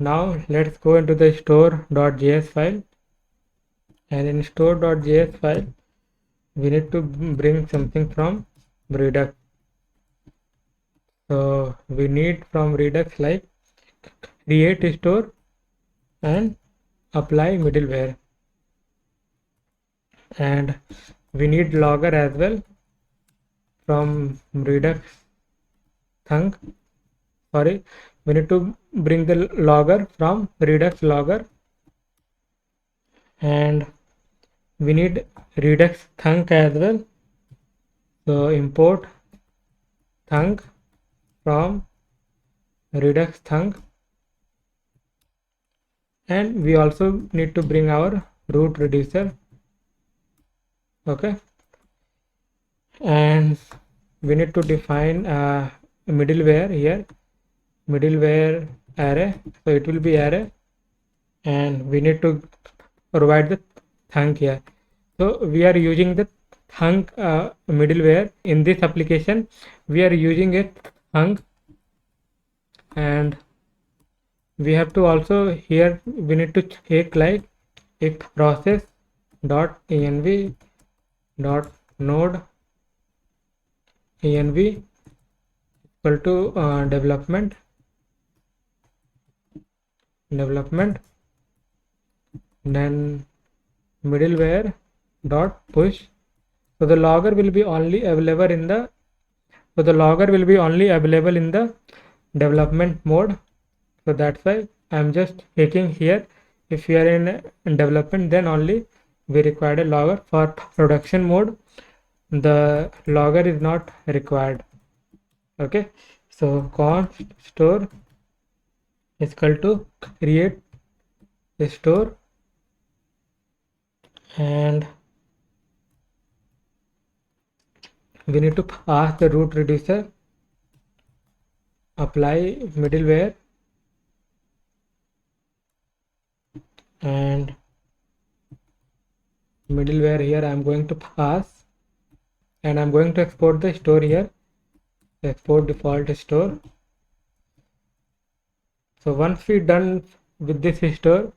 now let's go into the store.js file, and in store.js file we need to bring something from Redux. So we need from Redux like create store and apply middleware, and we need logger as well from Redux thunk. Sorry, we need to bring the logger from Redux logger, and we need Redux thunk as well. So import thunk from Redux thunk, and we also need to bring our root reducer. Okay, and we need to define middleware here, middleware array. So it will be array, and we need to provide the thunk here. So we are using the thunk middleware in this application. We are using a thunk, and we have to also here we need to check like if process dot env dot node env equal to development then middleware dot push. So the logger will be only available in the development mode. So that's why I'm just taking here. If you are in development, then only we require a logger. For production mode, the logger is not required. Okay, so const store is equal to create a store, and we need to pass the root reducer, apply middleware, and middleware here I'm going to pass, and I'm going to export the store here, export default store. So once we done with this store,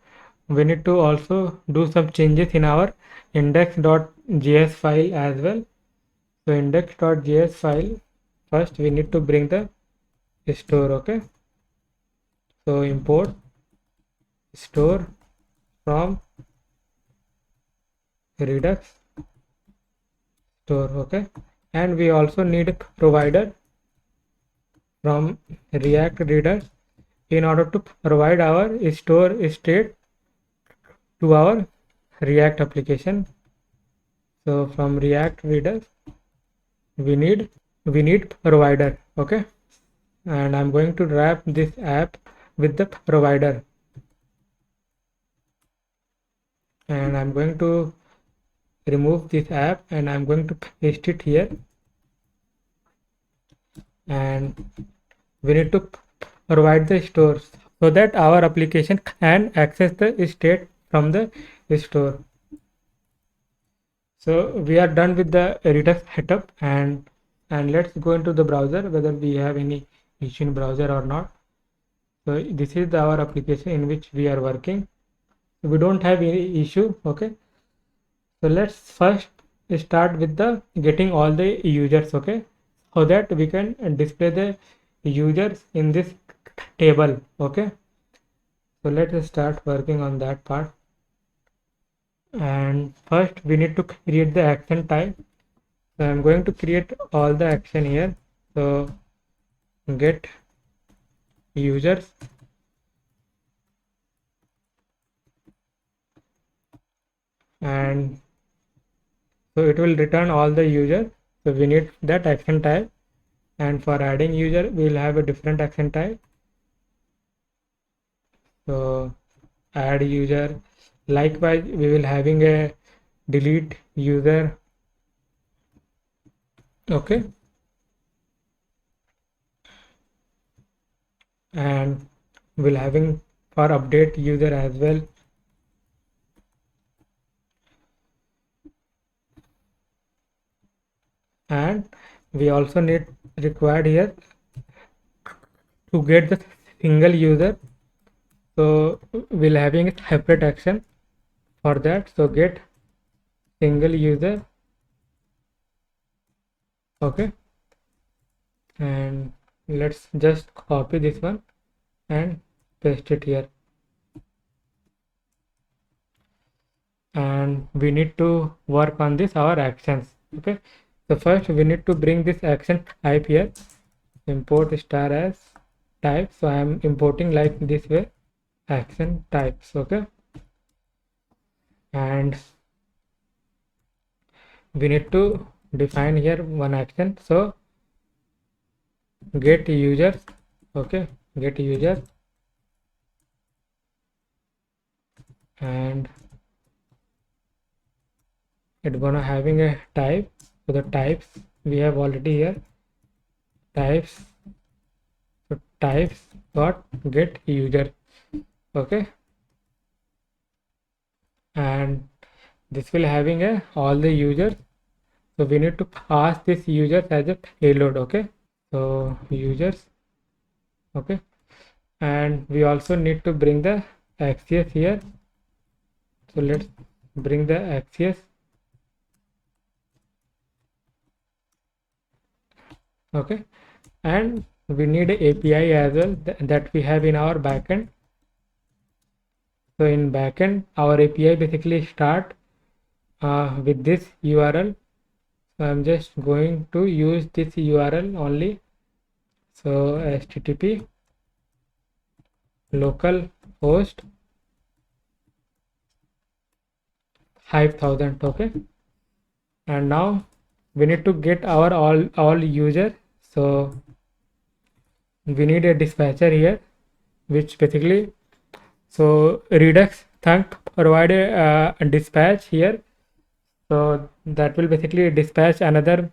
we need to also do some changes in our index.js file as well. So index.js file, first we need to bring the store. Okay, so import store from Redux store. Okay, and we also need a provider from React Redux in order to provide our store state to our React application. So from React Redux we need provider. Okay, and I'm going to wrap this app with the provider, and I'm going to remove this app and I'm going to paste it here, and we need to provide the stores so that our application can access the state from the store. So we are done with the Redux setup, and let's go into the browser whether we have any issue in browser or not. So this is our application in which we are working. We don't have any issue. Okay, so let's first start with the getting all the users. Okay, so that we can display the users in this table. Okay, so let's start working on that part. And first we need to create the action type. So I'm going to create all the action here. So get users, and so it will return all the users. So we need that action type, and for adding user we'll have a different action type. So add user, likewise we will having a delete user. Okay, and we'll having for update user as well. And we also need required here to get the single user, so we'll having a separate action for that. So get single user, okay, and let's just copy this one and paste it here. And we need to work on this our actions. Okay, so first we need to bring this action type here, import star as type. So I am importing like this way, action types. Okay, and we need to define here one action. So get users, okay, get user, and it's gonna having a type. So the types we have already here, types. So types dot get user, okay, and this will having a all the users. So we need to pass this users as a payload, okay. So users, okay, and we also need to bring the access here. So let's bring the access, okay, and we need a API as well that we have in our backend. So in backend our API basically start with this URL. So I'm just going to use this URL only. So HTTP local host 5000, okay, and now we need to get our all user. So we need a dispatcher here, which basically, so Redux thank provide a dispatch here. So that will basically dispatch another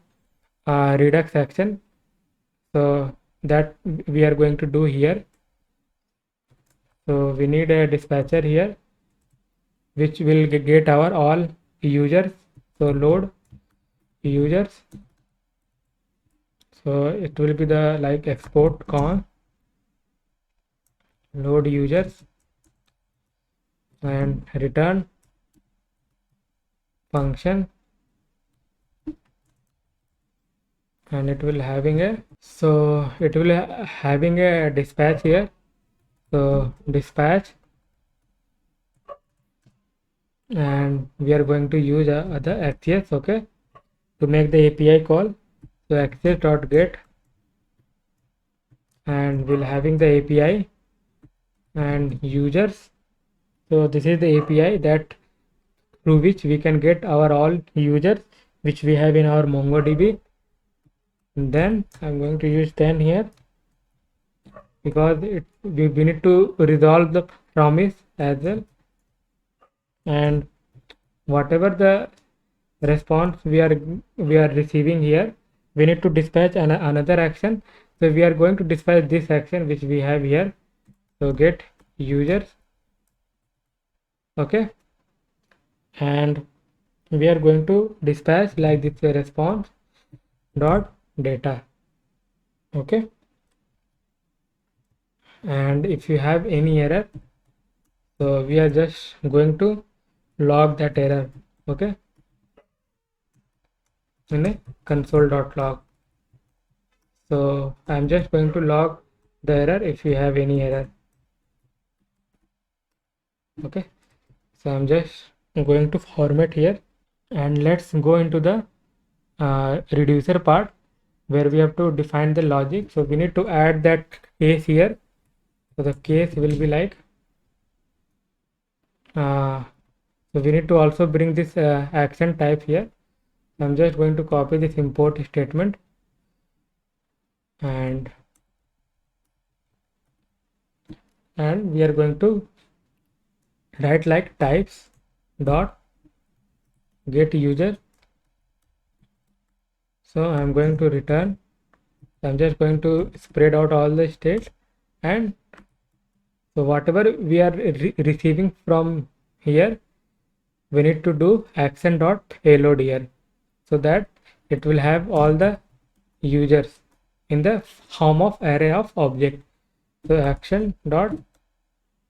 Redux action. So that we are going to do here. So we need a dispatcher here, which will get our all users. So load users. So it will be the like export con load users and return function, and it will having a, so it will having a dispatch here. So dispatch, and we are going to use the access, okay, to make the API call. So access dot get, and we'll having the API and users. So this is the API that through which we can get our all users which we have in our MongoDB. And then I'm going to use 10 here because we need to resolve the promise as well, and whatever the response we are receiving here, we need to dispatch another action. So we are going to dispatch this action which we have here. So get users, okay, and we are going to dispatch like this response dot data, okay, and if you have any error, so we are just going to log that error, okay, in a console.log. So I'm just going to log the error if you have any error, okay. So I'm just going to format here, and let's go into the reducer part where we have to define the logic. So we need to add that case here. So the case will be like so we need to also bring this action type here. I'm just going to copy this import statement, and we are going to write like types dot get user. So I'm going to return. I'm just going to spread out all the states, and So whatever we are receiving from here, we need to do action dot payload here, so that it will have all the users in the form of array of object. So action dot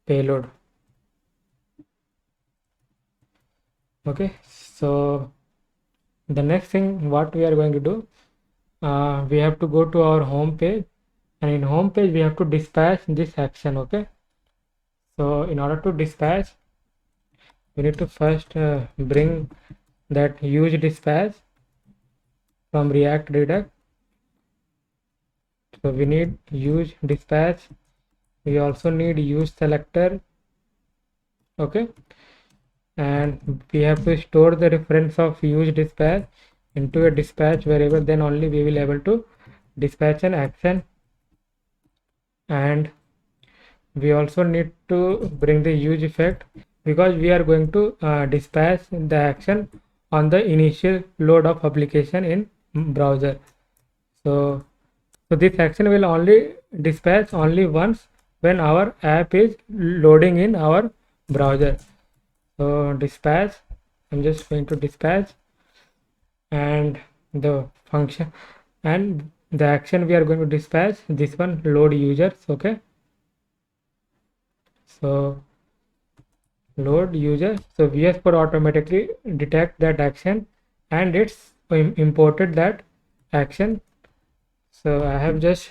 payload. Okay, so the next thing what we are going to do, we have to go to our home page, and in home page we have to dispatch this action. Okay, so in order to dispatch, we need to first bring that use dispatch from React Redux. So we need use dispatch, we also need use selector. Okay, and we have to store the reference of use dispatch into a dispatch variable, then only we will able to dispatch an action. And we also need to bring the use effect, because we are going to dispatch the action on the initial load of application in browser. So this action will only dispatch only once when our app is loading in our browser. So dispatch, I'm just going to dispatch, and the function and the action we are going to dispatch, this one, load users. Okay, so load user. So VS Code automatically detect that action, and it's imported that action. So I have just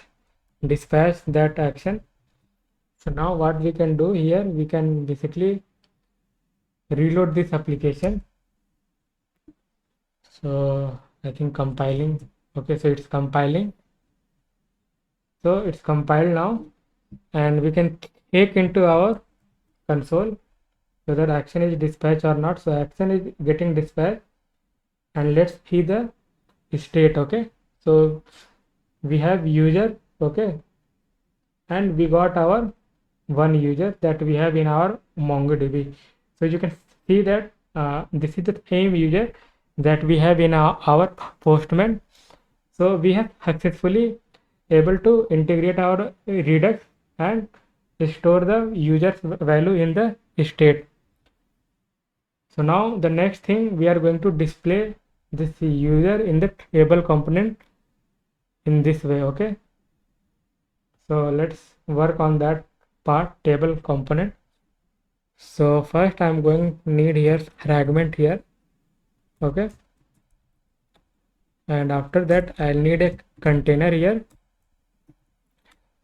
dispatched that action. So now what we can do here, we can basically reload this application. So I think compiling. Okay, so it's compiling. So it's compiled now, and we can take into our console whether action is dispatched or not. So action is getting dispatched, and let's see the state. Okay, so we have user. Okay, and we got our one user that we have in our MongoDB. So you can see that this is the same user that we have in our Postman. So we have successfully able to integrate our Redux and store the user's value in the state. So now the next thing, we are going to display this user in the table component in this way. Okay, so let's work on that part, table component. So first I'm going to need here fragment here. Okay, and after that I'll need a container here.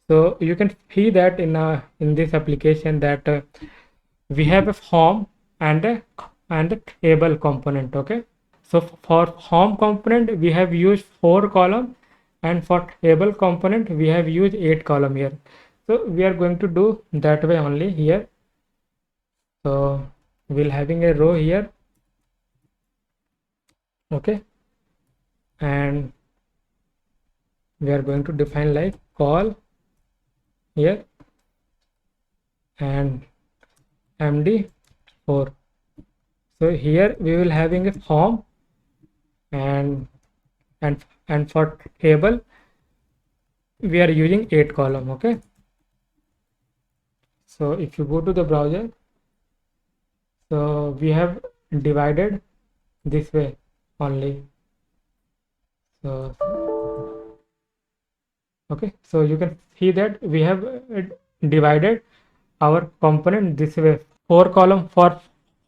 So you can see that in this application that we have a form and a table component. Okay, so for form component we have used 4 column, and for table component we have used 8 column here. So we are going to do that way only here. So we'll having a row here. Okay, and we are going to define like call here and MD4. So here we will having a form, and for table we are using 8 column. Okay, so if you go to the browser, so we have divided this way only. So okay, so you can see that we have divided our component this way, 4 column for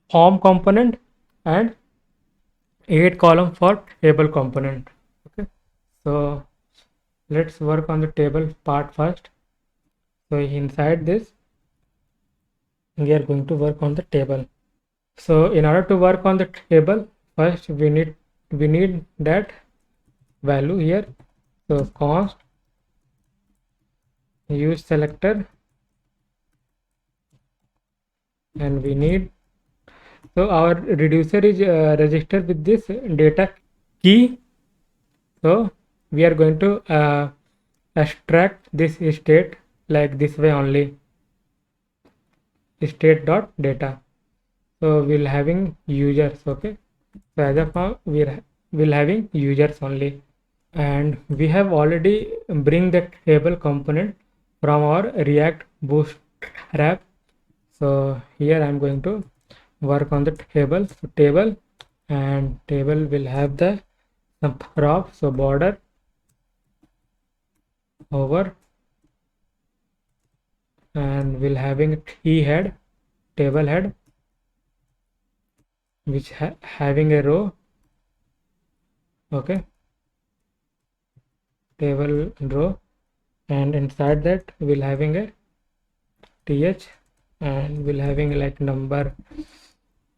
form component and 8 column for table component. Okay, so let's work on the table part first. So inside this we are going to work on the table. So in order to work on the table, first we need that value here. So const use selector, and we need, so our reducer is registered with this data key. So we are going to extract this state like this way only, state dot data. So we'll having users. Okay, so as of now we'll having users only, and we have already bring the table component from our React Boost wrap. So here I'm going to work on the table. So table, and table will have the some prop, so border, over, and we'll having t head, table head, which having a row. Okay, table row, and inside that we'll having a th, and we'll having like number,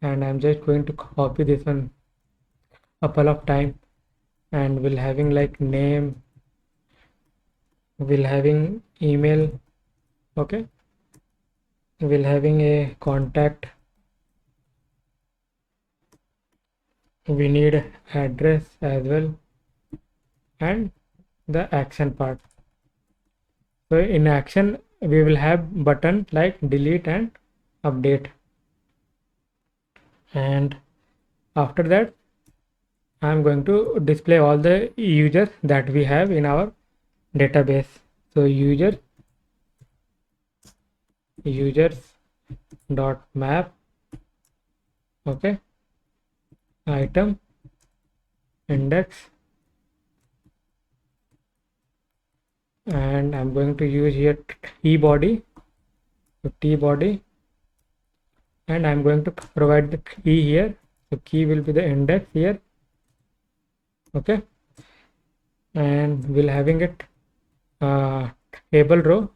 and I'm just going to copy this one couple of time, and we'll having like name, we'll having email. Okay, we'll having a contact, we need address as well, and the action part. So in action we will have button like delete and update, and after that I'm going to display all the users that we have in our database. So users dot map. Okay, item, index, and I'm going to use here t body, so t body, and I'm going to provide the key here. So key will be the index here. Okay, and we'll having it table row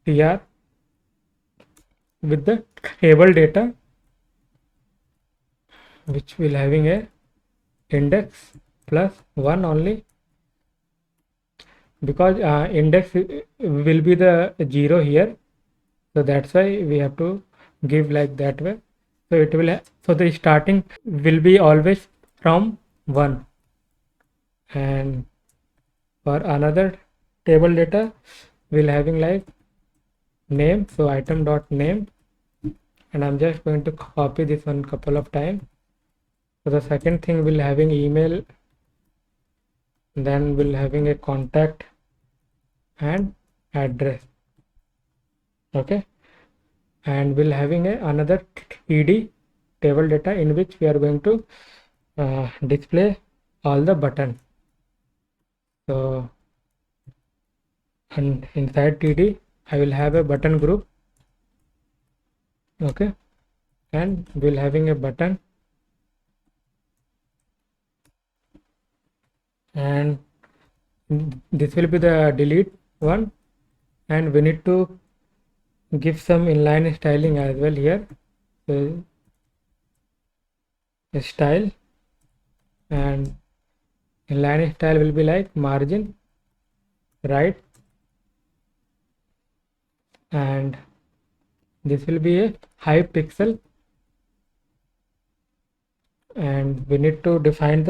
tr with the table data, which will having a index plus 1 only, because index will be the 0 here, so that's why we have to give like that way. So it will so the starting will be always from 1, and for another table data we'll having like name, so item dot name, and I'm just going to copy this one couple of times. So the second thing we'll having email, then we'll having a contact and address. Okay, and we'll having another ed table data in which we are going to display all the button. So and inside td I will have a button group. Okay, and we'll having a button, and this will be the delete one, and we need to give some inline styling as well here. So style, and inline style will be like margin right, and this will be a high pixel, and we need to define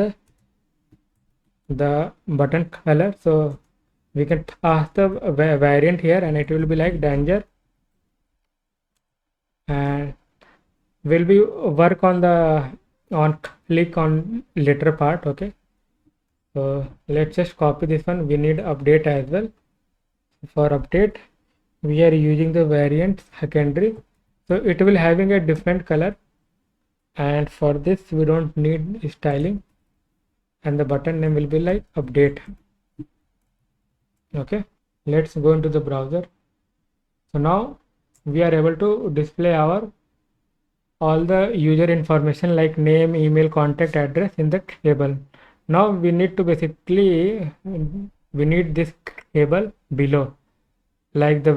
the button color. So we can pass the variant here, and it will be like danger, and will be work on the click on letter part. Okay, so let's just copy this one. We need update as well. For update we are using the variant secondary, so it will having a different color, and for this we don't need styling, and the button name will be like update. Okay, let's go into the browser. So now we are able to display our all the user information like name, email, contact, address in the table. Now we need to basically we need this table below, like the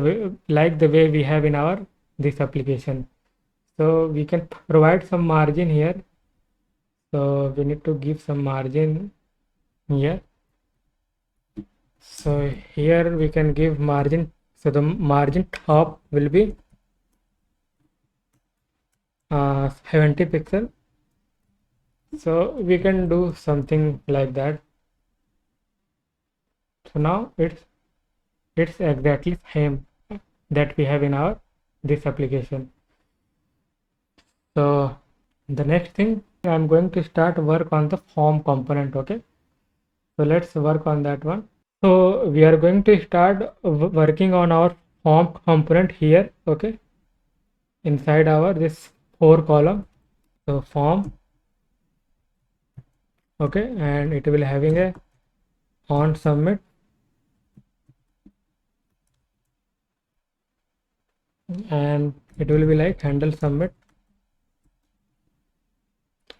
way we have in our this application. So we can provide some margin here, so we need to give some margin here. So here we can give margin, so the margin top will be 70 pixel, so we can do something like that. So now it's exactly same that we have in our this application. So the next thing I'm going to start work on the form component. Okay, so let's work on that one. So we are going to start working on our form component here. Okay, inside our this 4 column, so form. Okay, and it will having a on submit, and it will be like handle submit.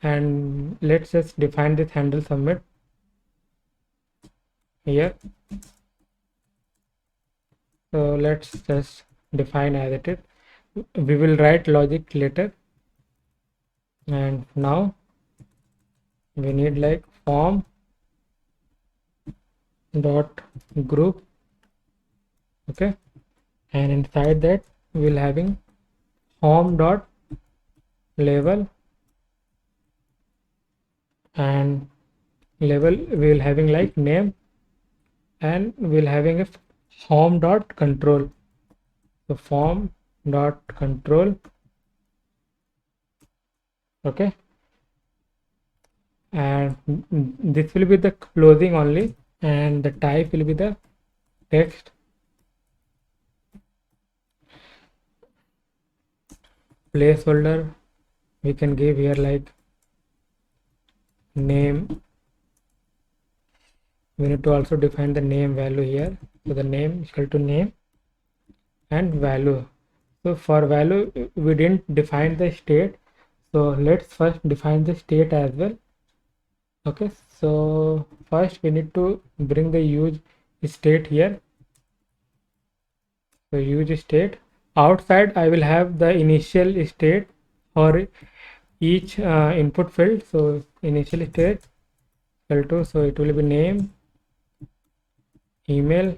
And let's just define this handle submit here. So let's just define as it is. We will write logic later. And now we need like form dot group. Okay, and inside that we'll having home dot label, and label we'll having like name, and we'll having a form dot control. So form dot control. Okay, and this will be the closing only, and the type will be the text. Placeholder we can give here like name. We need to also define the name value here. So the name is equal to name and value. So for value we didn't define the state, so let's first define the state as well. Okay, so first we need to bring the use state here. So use state outside I will have the initial state for each input field. So initial state equal to, so it will be name, email,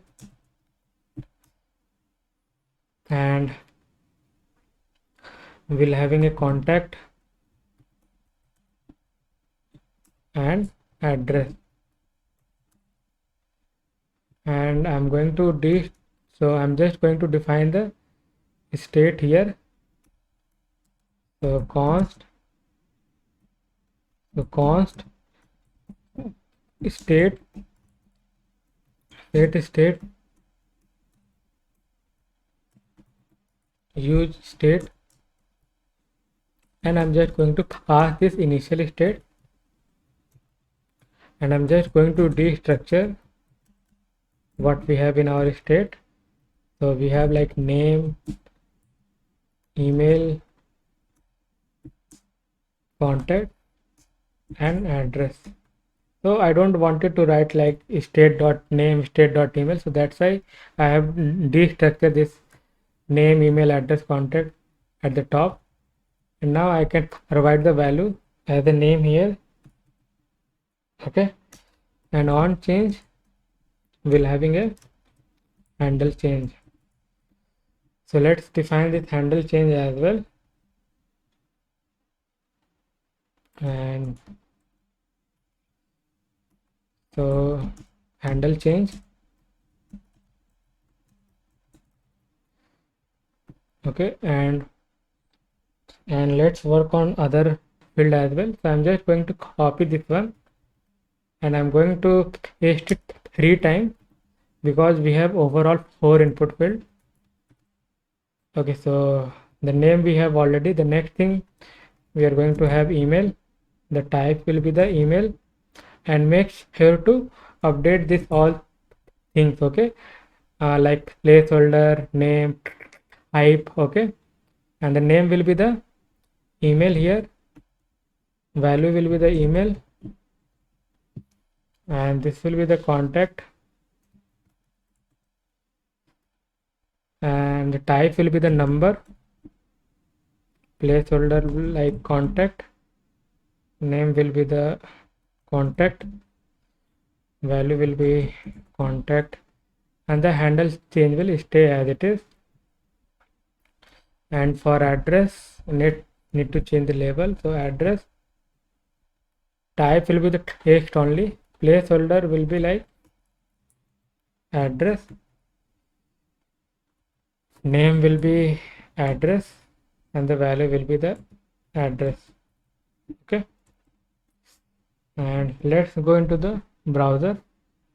and we'll having a contact and address. And I'm going to so I'm just going to define the state here. So const state use state, and I'm just going to pass this initial state, and I'm just going to destructure what we have in our state. So we have like name, email, contact, and address. So I don't want it to write like state.name, state.email, so that's why I have destructured this name, email, address, contact at the top. And now I can provide the value as the name here. Okay, and on change we'll having a handle change. So let's define this handle change as well. And so handle change. Okay, and let's work on other field as well. So I'm just going to copy this one, and I'm going to paste it 3 times because we have overall 4 input field. Okay, so the name we have already. The next thing we are going to have email. The type will be the email, and make sure to update this all things. Okay, like placeholder, name, type. Okay, and the name will be the email here, value will be the email, and this will be the contact, and the type will be the number, placeholder like contact, name will be the contact, value will be contact, and the handle change will stay as it is. And for address need to change the label. So address type will be the text only, placeholder will be like address, name will be address, and the value will be the address. Okay, and let's go into the browser.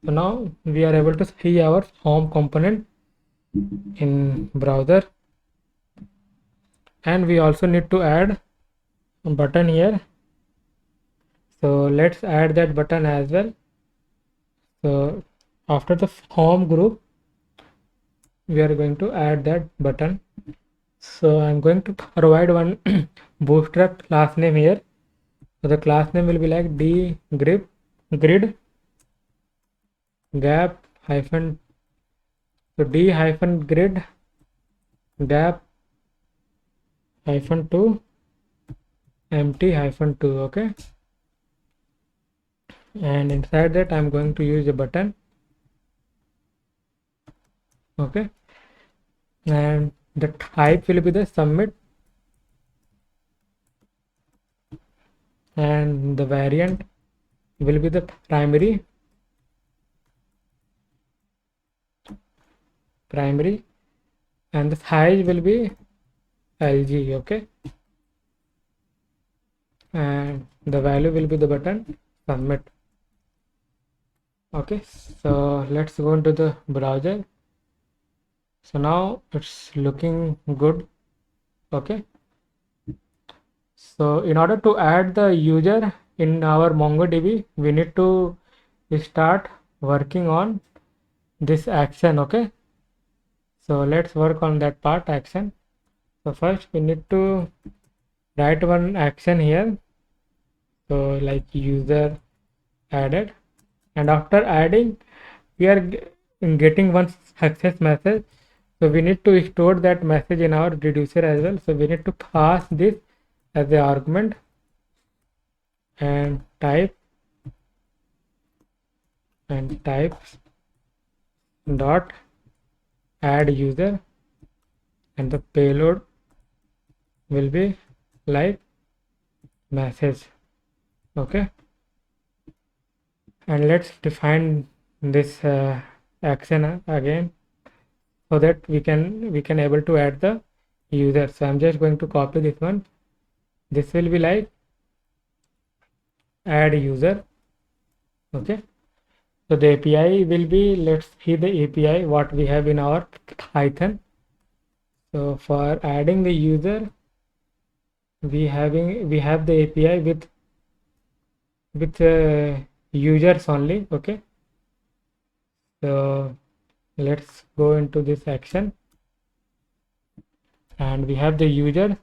So now we are able to see our home component. in browser, and we also need to add a button here. So let's add that button as well. So after the home group, we are going to add that button. So I'm going to provide one bootstrap class name here. So the class name will be like dgrid gap hyphen, so d hyphen grid gap hyphen 2 empty hyphen 2. Okay, and inside that I'm going to use a button. Okay, and the type will be the submit, and the variant will be the primary, and the size will be LG. Okay, and the value will be the button submit. Okay, so let's go into the browser. So now it's looking good. Okay, so in order to add the user in our MongoDB, we need to start working on this action. Okay, so let's work on that part, action. So first we need to write one action here. So like user added, and after adding we are getting one success message. So we need to store that message in our reducer as well. So we need to pass this as the argument and type dot add user, and the payload will be like message. Okay, and let's define this action again, so that we can able to add the user. So I'm just going to copy this one. This will be like add user. Okay, so the API will be, let's see the API what we have in our Python. So for adding the user, we have the API with users only. Okay, so let's go into this action, and we have the user,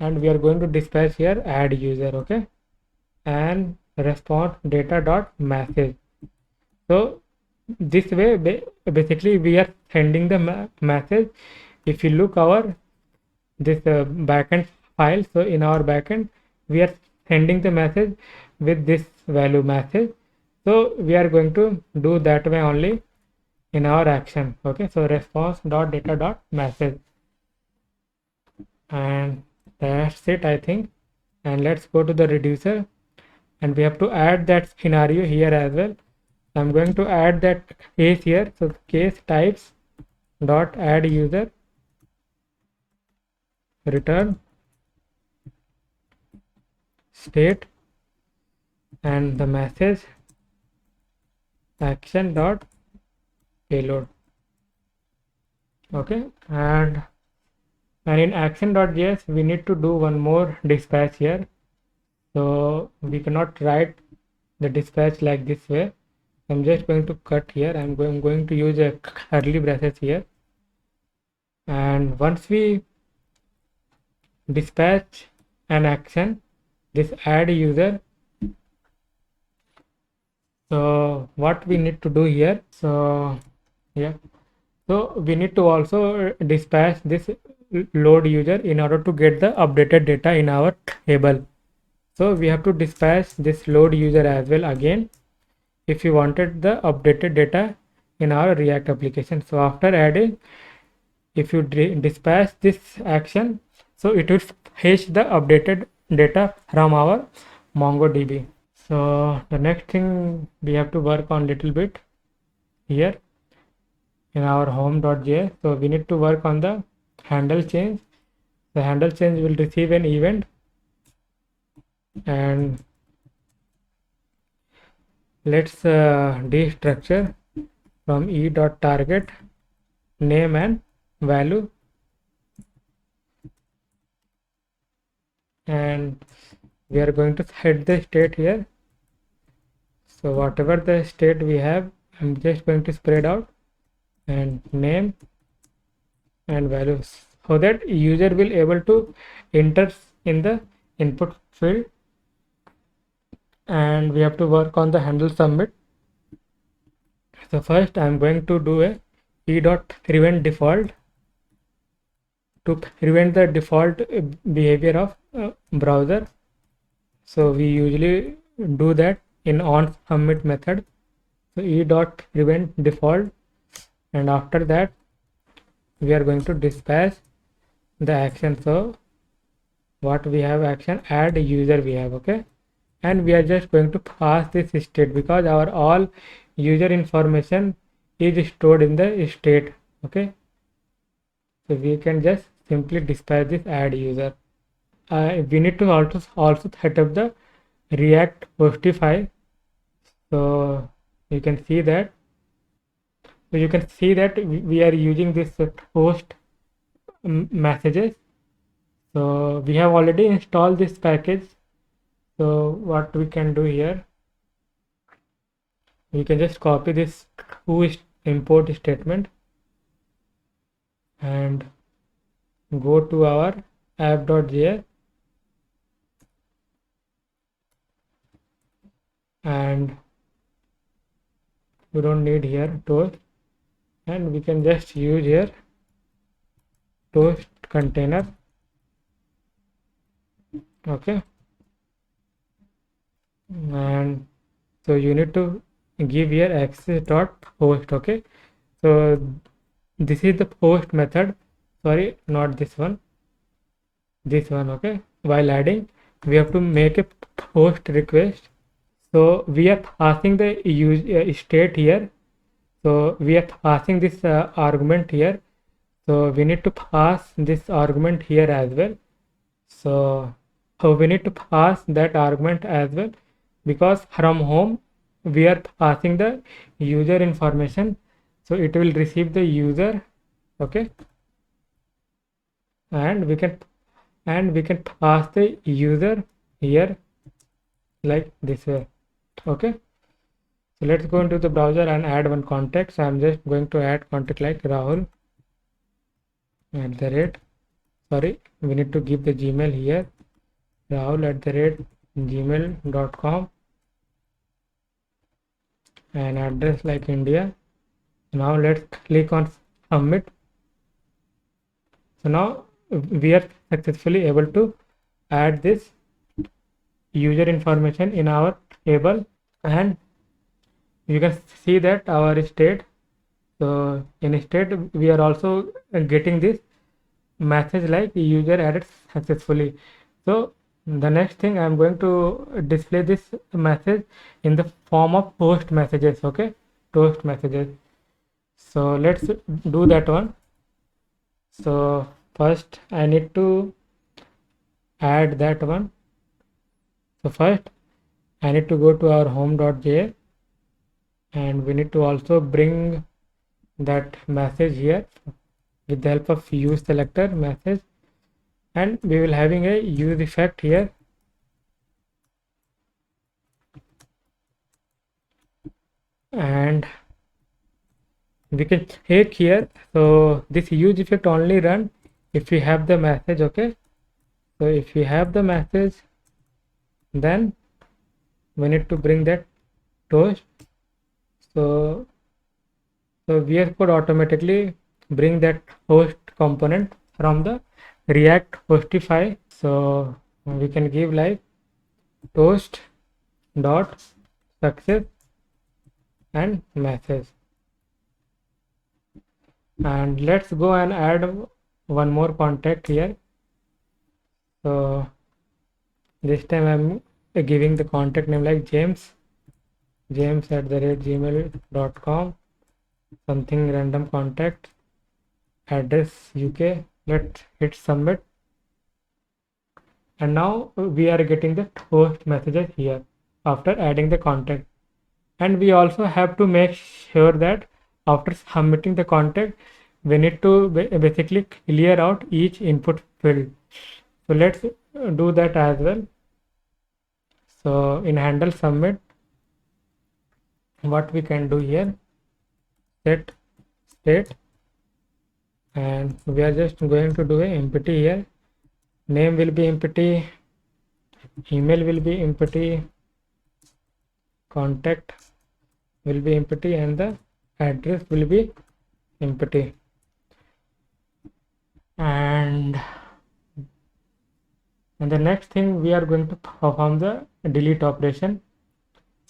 and we are going to dispatch here add user. Okay, and response data dot message. So this way basically we are sending the message. If you look our this backend file, so in our backend we are sending the message with this value message. So we are going to do that way only in our action. Okay, so response dot data dot message, and that's it, I think. And let's go to the reducer, and we have to add that scenario here as well. I'm going to add that case here. So case types dot add user return state, and the message action dot payload. Okay, and in action.js we need to do one more dispatch here. So we cannot write the dispatch like this way. I'm just going to cut here. I'm going to use a curly braces here, and once we dispatch an action, this add user, so what we need to do here, so yeah, so we need to also dispatch this load user in order to get the updated data in our table. So we have to dispatch this load user as well again if you wanted the updated data in our React application. So after adding, if you dispatch this action, so it will fetch the updated data from our MongoDB. So the next thing we have to work on little bit here in our home.js. So we need to work on the handle change. The handle change will receive an event, and let's destructure from e.target name and value, and we are going to set the state here. So whatever the state we have, I'm just going to spread out and name and values, so that user will able to enter in the input field, and we have to work on the handle submit. So first I'm going to do a e.prevent default to prevent the default behavior of browser. So we usually do that in on submit method. So e.prevent default, and after that we are going to dispatch the action. So what we have action, add user we have, okay, and we are just going to pass this state because our all user information is stored in the state, okay. So we can just simply dispatch this add user. We need to also set up the React Hostify. So you can see that. So you can see that we are using this host messages. So we have already installed this package. So what we can do here, we can just copy this who import statement and go to our app.js, and we don't need here toast, and we can just use here toast container, okay. And so you need to give here access dot host, okay. So this is the post method, sorry, not this one, this one, okay. While adding, we have to make a post request. So we are passing the state here. So we are passing this argument here. So we need to pass this argument here as well. So we need to pass that argument as well, because from home we are passing the user information. So it will receive the user, okay, and we can pass the user here like this way, okay. So let's go into the browser and add one contact. So I'm just going to add contact like Rahul @ sorry, we need to give the Gmail here, Rahul @gmail.com, and address like India. Now let's click on submit. So now we are successfully able to add this user information in our table, and you can see that our state. So in state we are also getting this message like user added successfully. So the next thing, I'm going to display this message in the form of post messages, okay, toast messages. So let's do that one. So first I need to add that one. So first I need to go to our home.js, and we need to also bring that message here with the help of use selector message, and we will having a use effect here, and we can take here. So this use effect only run if we have the message, okay. So if we have the message, then we need to bring that toast. So VS Code automatically bring that host component from the React Hostify. So we can give like toast dot success and message, and let's go and add one more contact here. So this time I'm giving the contact name like James @gmail.com, something random contact, address UK. Let's hit submit, and now we are getting the toast messages here after adding the contact. And we also have to make sure that after submitting the contact, we need to basically clear out each input field. So let's do that as well. So in handle submit, what we can do here, set state, and we are just going to do a empty here. Name will be empty, email will be empty, contact will be empty, and the address will be empty. And the next thing, we are going to perform the delete operation.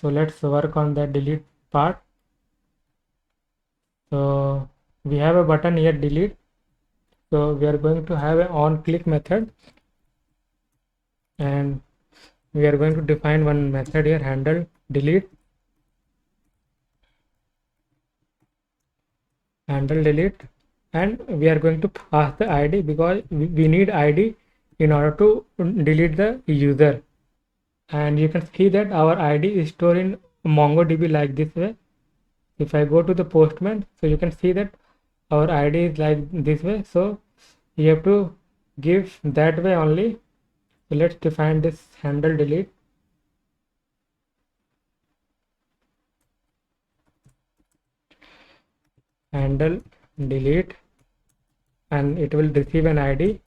So let's work on the delete part. So we have a button here, delete. So we are going to have an on click method, and we are going to define one method here, handle delete, and we are going to pass the ID because we need ID in order to delete the user. And you can see that our ID is stored in MongoDB like this way. If I go to the Postman, so you can see that our ID is like this way. So you have to give that way only. So let's define this handle delete. Handle delete, and it will receive an ID,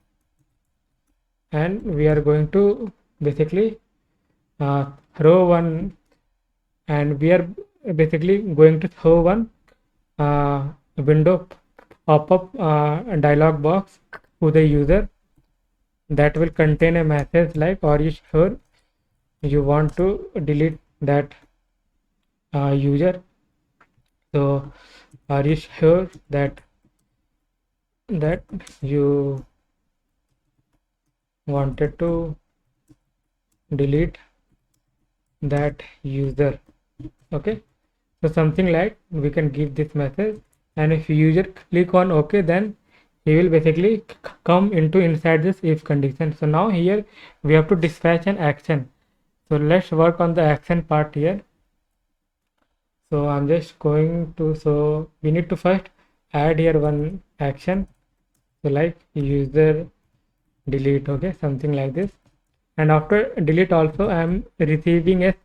and we are going to basically throw one, and we are basically going to throw one window pop-up dialog box to the user that will contain a message like, are you sure you want to delete that user? So are you sure that you wanted to delete that user? Okay, so something like we can give this message, and if user click on OK, then he will basically come into inside this if condition. So now here we have to dispatch an action. So let's work on the action part here. So I'm just going to, so we need to first add here one action, so like user delete, okay, something like this. And after delete also I'm receiving a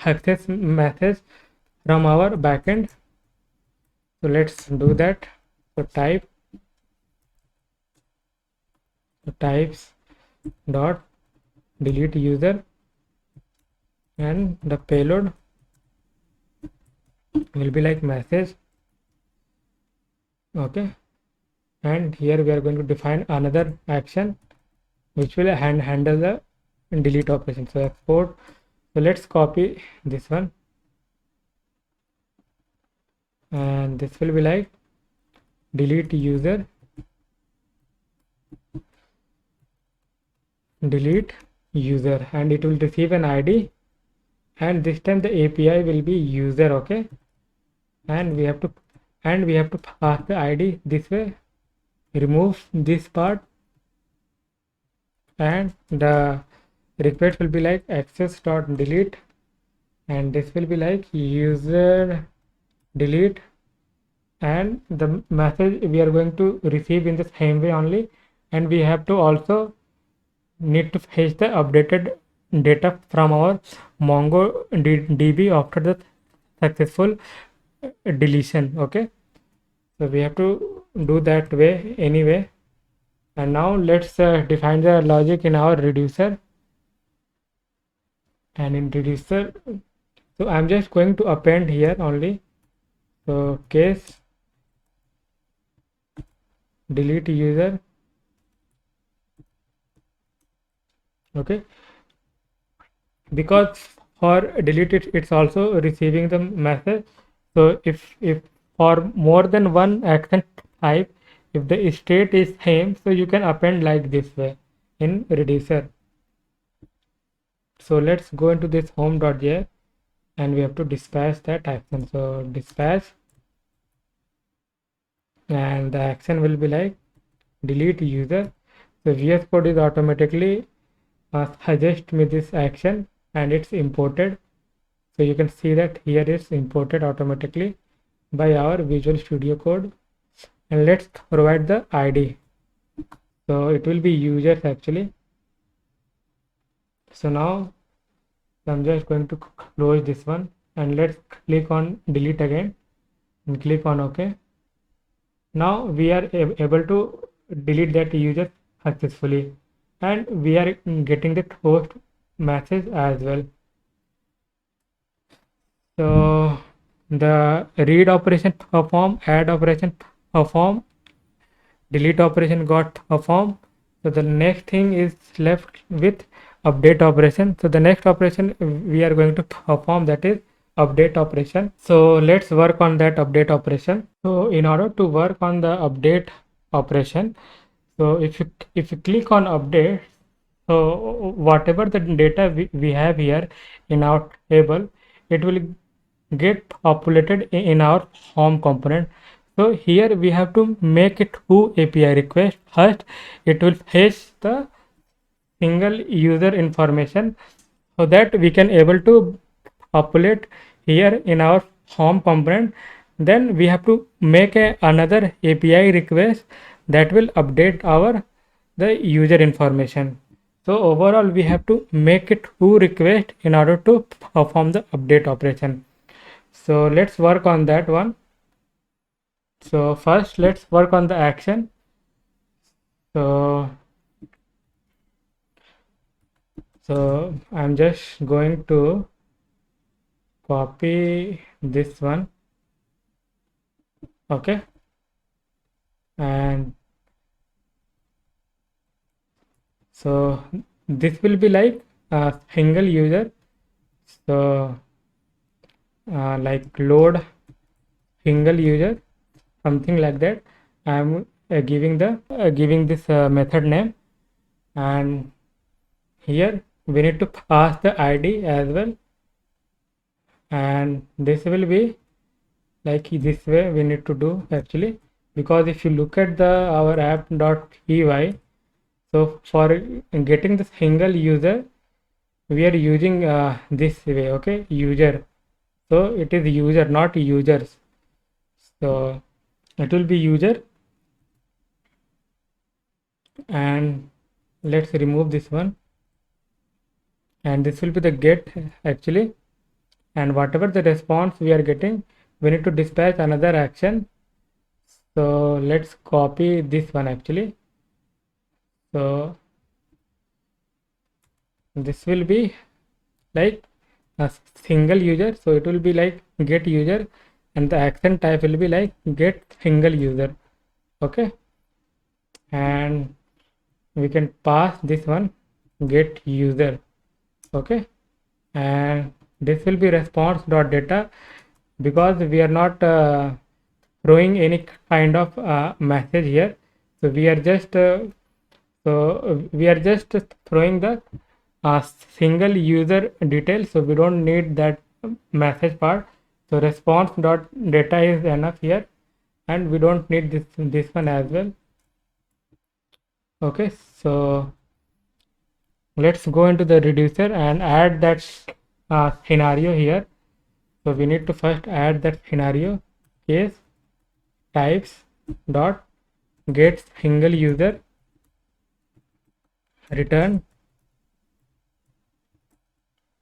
success message from our backend. So let's do that. So types dot delete user, and the payload will be like message. Okay, and here we are going to define another action which will handle the delete operation. So export, so let's copy this one, and this will be like delete user, and it will receive an ID, and this time the API will be user. Okay, and we have to pass the ID this way, remove this part, and the request will be like access.delete, and this will be like user delete, and the message we are going to receive in the same way only. And we have to also need to fetch the updated data from our MongoDB after the successful deletion. Okay, so we have to do that way anyway. And now let's define the logic in our reducer. And in reducer, so I'm just going to append here only. So case delete user. Okay, because for delete it's also receiving the message. So if for more than one action type, if the state is same, so you can append like this way in reducer. So let's go into this home.js, and we have to dispatch that action. So dispatch, and the action will be like delete user. So VS Code is automatically suggest me this action, and it's imported. So you can see that here is imported automatically by our Visual Studio Code, and let's provide the ID. So it will be users actually. So now I'm just going to close this one, and let's click on delete again and click on OK. Now we are able to delete that user successfully, and we are getting the post message as well. So the read operation perform, add operation perform, delete operation got performed. So the next thing is left with update operation. So the next operation we are going to perform, that is update operation. So let's work on that update operation. So in order to work on the update operation, so if you click on update, so whatever the data we have here in our table, it will get populated in our home component. So here we have to make it who API request. First it will fetch the single user information, so that we can able to populate here in our home component. Then we have to make another API request that will update our the user information. So overall we have to make it who request in order to perform the update operation. So let's work on that one. So first let's work on the action. So I'm just going to copy this one, okay, and so this will be like a single user. So like load single user, something like that. I'm giving this method name, and here we need to pass the ID as well, and this will be like this way we need to do actually, because if you look at the our app.py, so for getting the single user we are using this way, okay, user. So it is user, not users. So it will be user, and let's remove this one, and this will be the get actually, and whatever the response we are getting, we need to dispatch another action. So let's copy this one actually. So this will be like a single user, so it will be like get user, and the action type will be like get single user, okay, and we can pass this one get user, okay, and this will be response dot data, because we are not throwing any kind of message here. So we are just throwing the single user detail, so we don't need that message part. So response dot data is enough here, and we don't need this one as well, okay. So let's go into the reducer and add that scenario here. So we need to first add that scenario case types dot get single user return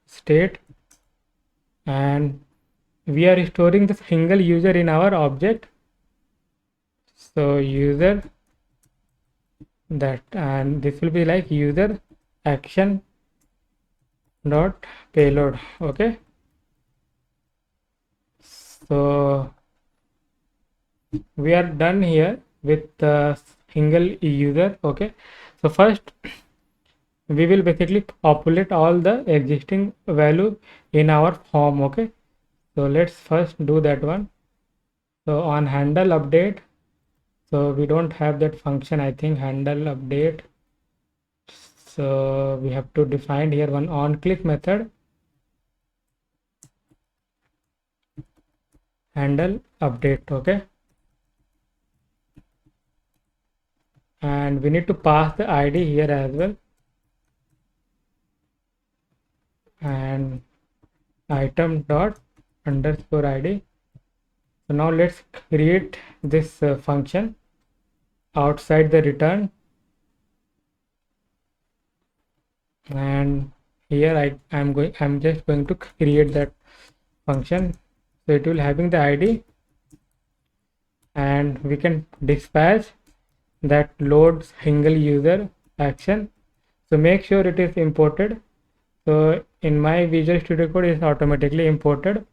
state, and we are storing the single user in our object. So user that, and this will be like user action dot payload, okay. So we are done here with the single user, okay. So first we will basically populate all the existing value in our form, okay. So let's first do that one. So on handle update, so we don't have that function, I think, handle update. So we have to define here one on click method, handle update, okay, and we need to pass the ID here as well, and item dot underscore ID, So now let's create this function outside the return, and here I'm just going to create that function. So it will having the ID, and we can dispatch that load single user action. So make sure it is imported. So in my Visual Studio Code is automatically imported,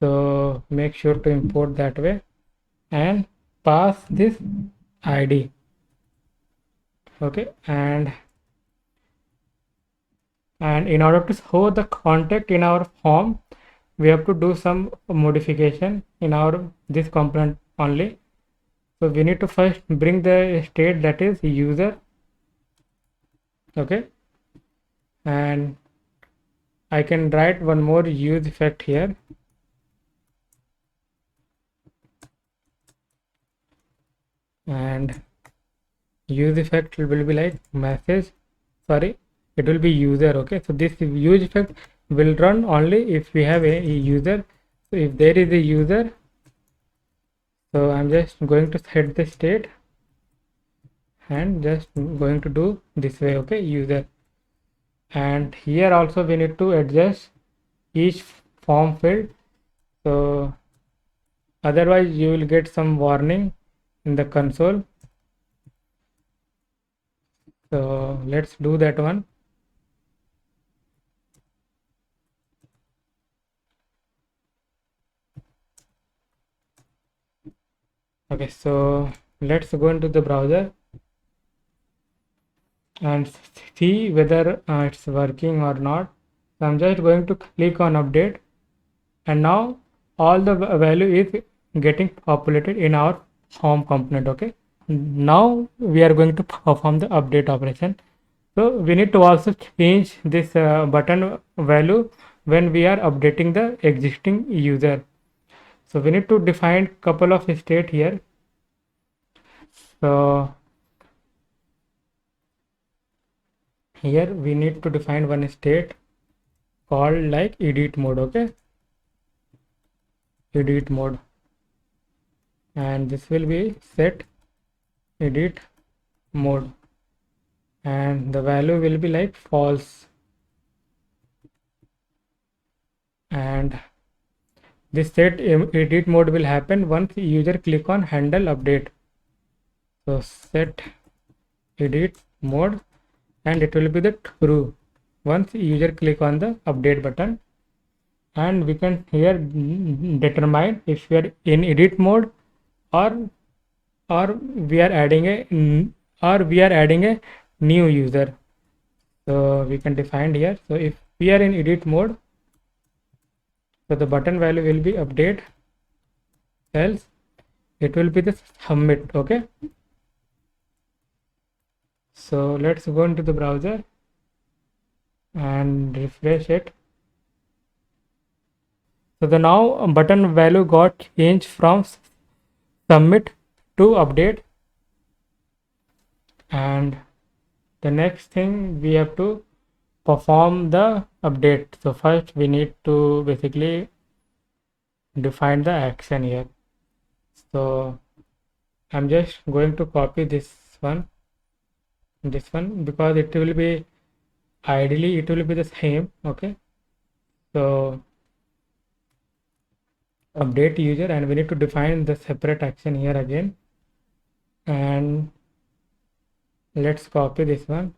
so make sure to import that way and pass this ID. Okay, and in order to show the contact in our form, we have to do some modification in our this component only. So we need to first bring the state that is user. Okay, and I can write one more use effect here. And use effect will be like message, sorry, it will be user. Okay, so this use effect will run only if we have a user. So if there is a user, so I'm just going to set the state and just going to do this way. Okay, user. And here also we need to adjust each form field, so otherwise you will get some warning in the console. So let's do that one. Okay, so let's go into the browser and see whether it's working or not. So I'm just going to click on update, and now all the value is getting populated in our home component. Okay, now we are going to perform the update operation. So we need to also change this button value when we are updating the existing user. So we need to define couple of state here. So here we need to define one state called like edit mode. Okay, edit mode, and this will be set edit mode, and the value will be like false. And this set edit mode will happen once user click on handle update. So set edit mode, and it will be the true once user click on the update button. And we can here determine if we are in edit mode or we are adding a new user. So we can define here. So if we are in edit mode, so the button value will be update, else it will be the submit. Okay, so let's go into the browser and refresh it. So the now button value got changed from submit to update. And the next thing, we have to perform the update. So first we need to basically define the action here. So I'm just going to copy this one because it will be ideally it will be the same. Okay, so update user, and we need to define the separate action here again, and let's copy this one.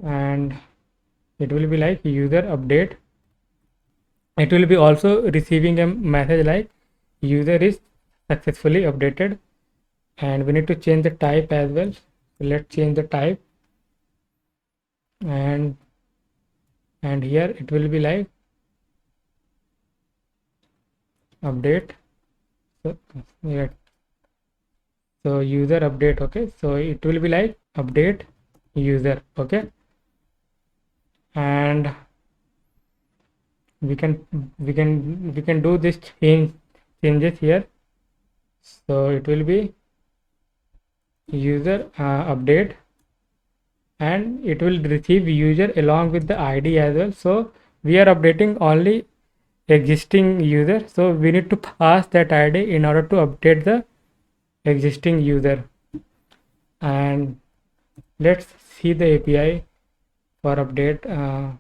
And it will be like user update. It will be also receiving a message like user is successfully updated, and we need to change the type as well. So let's change the type, and here it will be like update. So yeah, so user update. Okay, so it will be like update user. Okay, and we can do this changes here. So it will be user update, and it will receive user along with the ID as well. So we are updating only existing user, so we need to pass that ID in order to update the existing user. And let's see the API for update.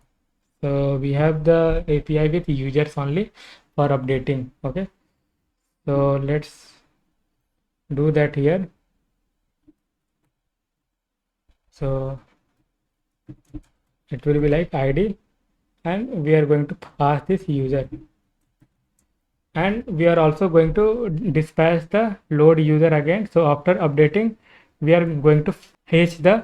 So we have the API with users only for updating. Okay, so let's do that here. So it will be like ID, and we are going to pass this user, and we are also going to dispatch the load user again. So after updating, we are going to fetch the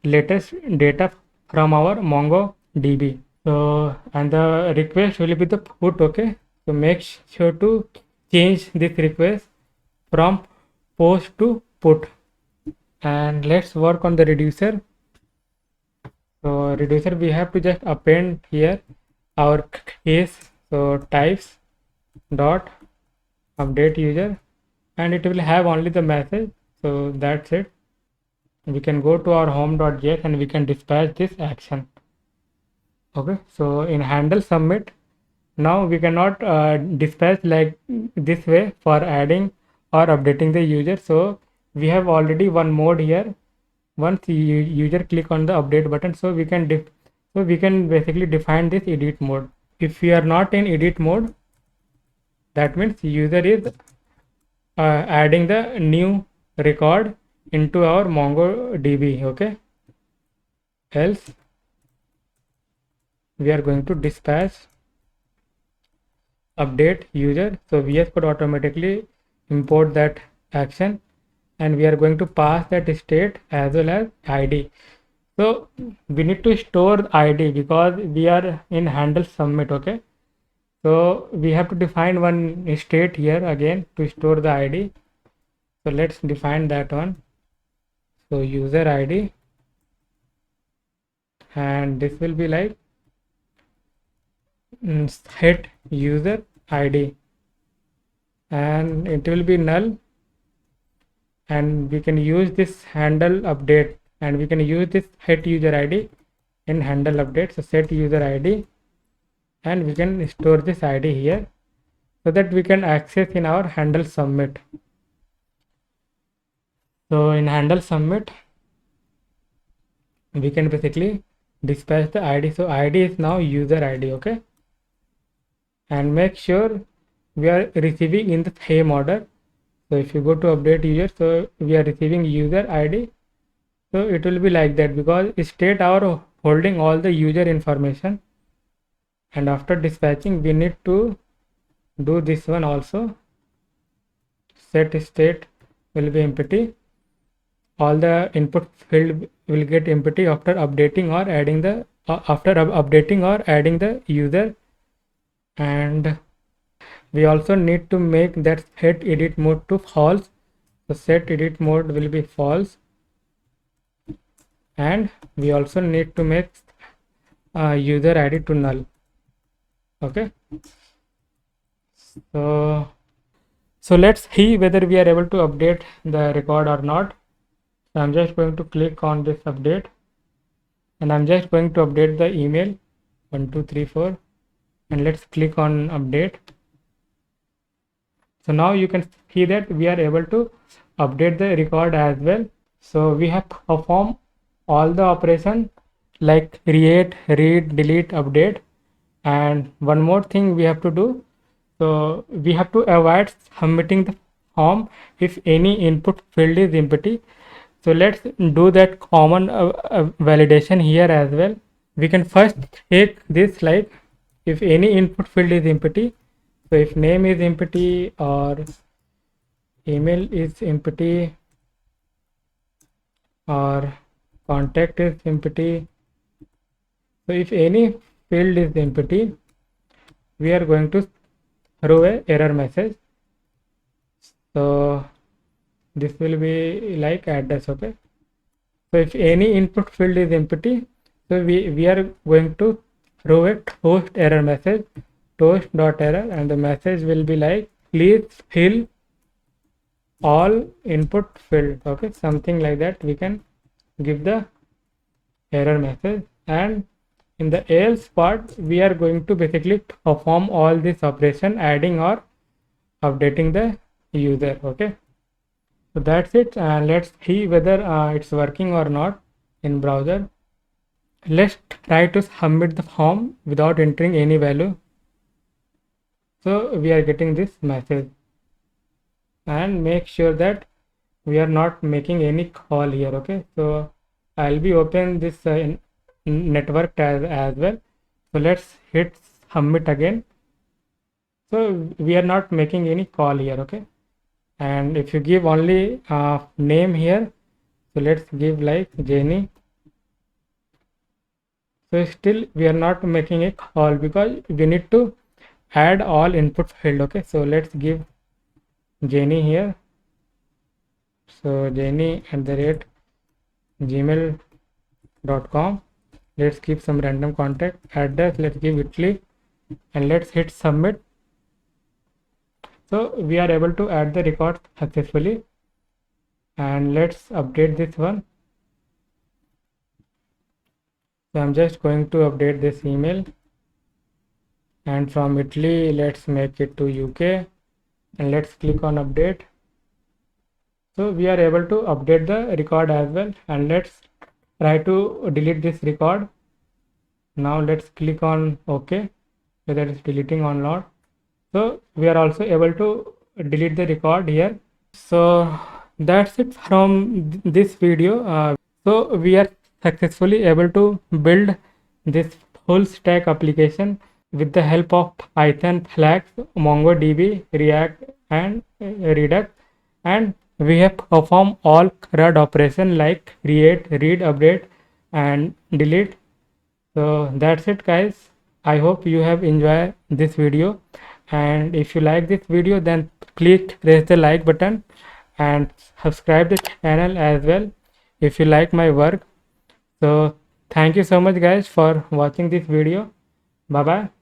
latest data from our MongoDB. So and the request will be the put. Okay, so make sure to change this request from post to put. And let's work on the reducer. So reducer, we have to just append here our case. So types dot update user, and it will have only the message. So that's it. We can go to our home.js and we can dispatch this action. Okay, so in handle submit, now we cannot dispatch like this way for adding or updating the user. So we have already one mode here. Once user click on the update button, so we can basically define this edit mode. If we are not in edit mode, that means user is adding the new record into our MongoDB. Okay, else we are going to dispatch update user. So VS Code automatically import that action, and we are going to pass that state as well as ID. So we need to store the ID because we are in handle submit. Okay, so we have to define one state here again to store the ID. So let's define that one. So user ID, and this will be like set user ID, and it will be null, and we can use this handle update, and we can use this set user ID in handle update. So set user ID, and we can store this ID here so that we can access in our handle submit. So in handle submit, we can basically dispatch the ID. So ID is now user ID. Okay, and make sure we are receiving in the same order. So if you go to update user, so we are receiving user ID. So it will be like that because state our holding all the user information, and after dispatching we need to do this one also. Set state will be empty. All the input field will get empty after updating or adding the updating or adding the user. And we also need to make that set edit mode to false. So set edit mode will be false, and we also need to make user ID to null. Okay, so let's see whether we are able to update the record or not. So I'm just going to click on this update, and I'm just going to update the email 1234, and let's click on update. So now you can see that we are able to update the record as well. So we have performed all the operation like create, read, delete, update. And one more thing we have to do. So we have to avoid submitting the form if any input field is empty. So let's do that common validation here as well. We can first take this like if any input field is empty. So if name is empty or email is empty or contact is empty. So if any field is empty, we are going to throw a error message. So this will be like address. Okay, so if any input field is empty, so we are going to throw a toast error message, toast.error, and the message will be like please fill all input field. Okay, something like that we can give the error message, and in the else part we are going to basically perform all this operation, adding or updating the user. Okay, so that's it, and let's see whether it's working or not in browser. Let's try to submit the form without entering any value. So we are getting this message, and make sure that we are not making any call here. Okay, so I'll be open this network as well. So let's hit submit again. So we are not making any call here. Okay, and if you give only name here, so let's give like Jenny. So still we are not making a call because we need to add all input field. Okay, so let's give Jenny here. So Jenny @gmail.com. Let's give some random contact address. Let's give Italy, and let's hit submit. So we are able to add the record successfully, and let's update this one. So I'm just going to update this email, and from Italy let's make it to UK, and let's click on update. So we are able to update the record as well, and let's try to delete this record. Now let's click on OK, whether it's deleting or not. So we are also able to delete the record here. So that's it from this video. So we are successfully able to build this full stack application with the help of Python, Flask, MongoDB, React, and Redux, and we have performed all CRUD operation like create, read, update, and delete. So that's it, guys. I hope you have enjoyed this video, and if you like this video, then please press the like button and subscribe the channel as well if you like my work. So thank you so much, guys, for watching this video. Bye bye.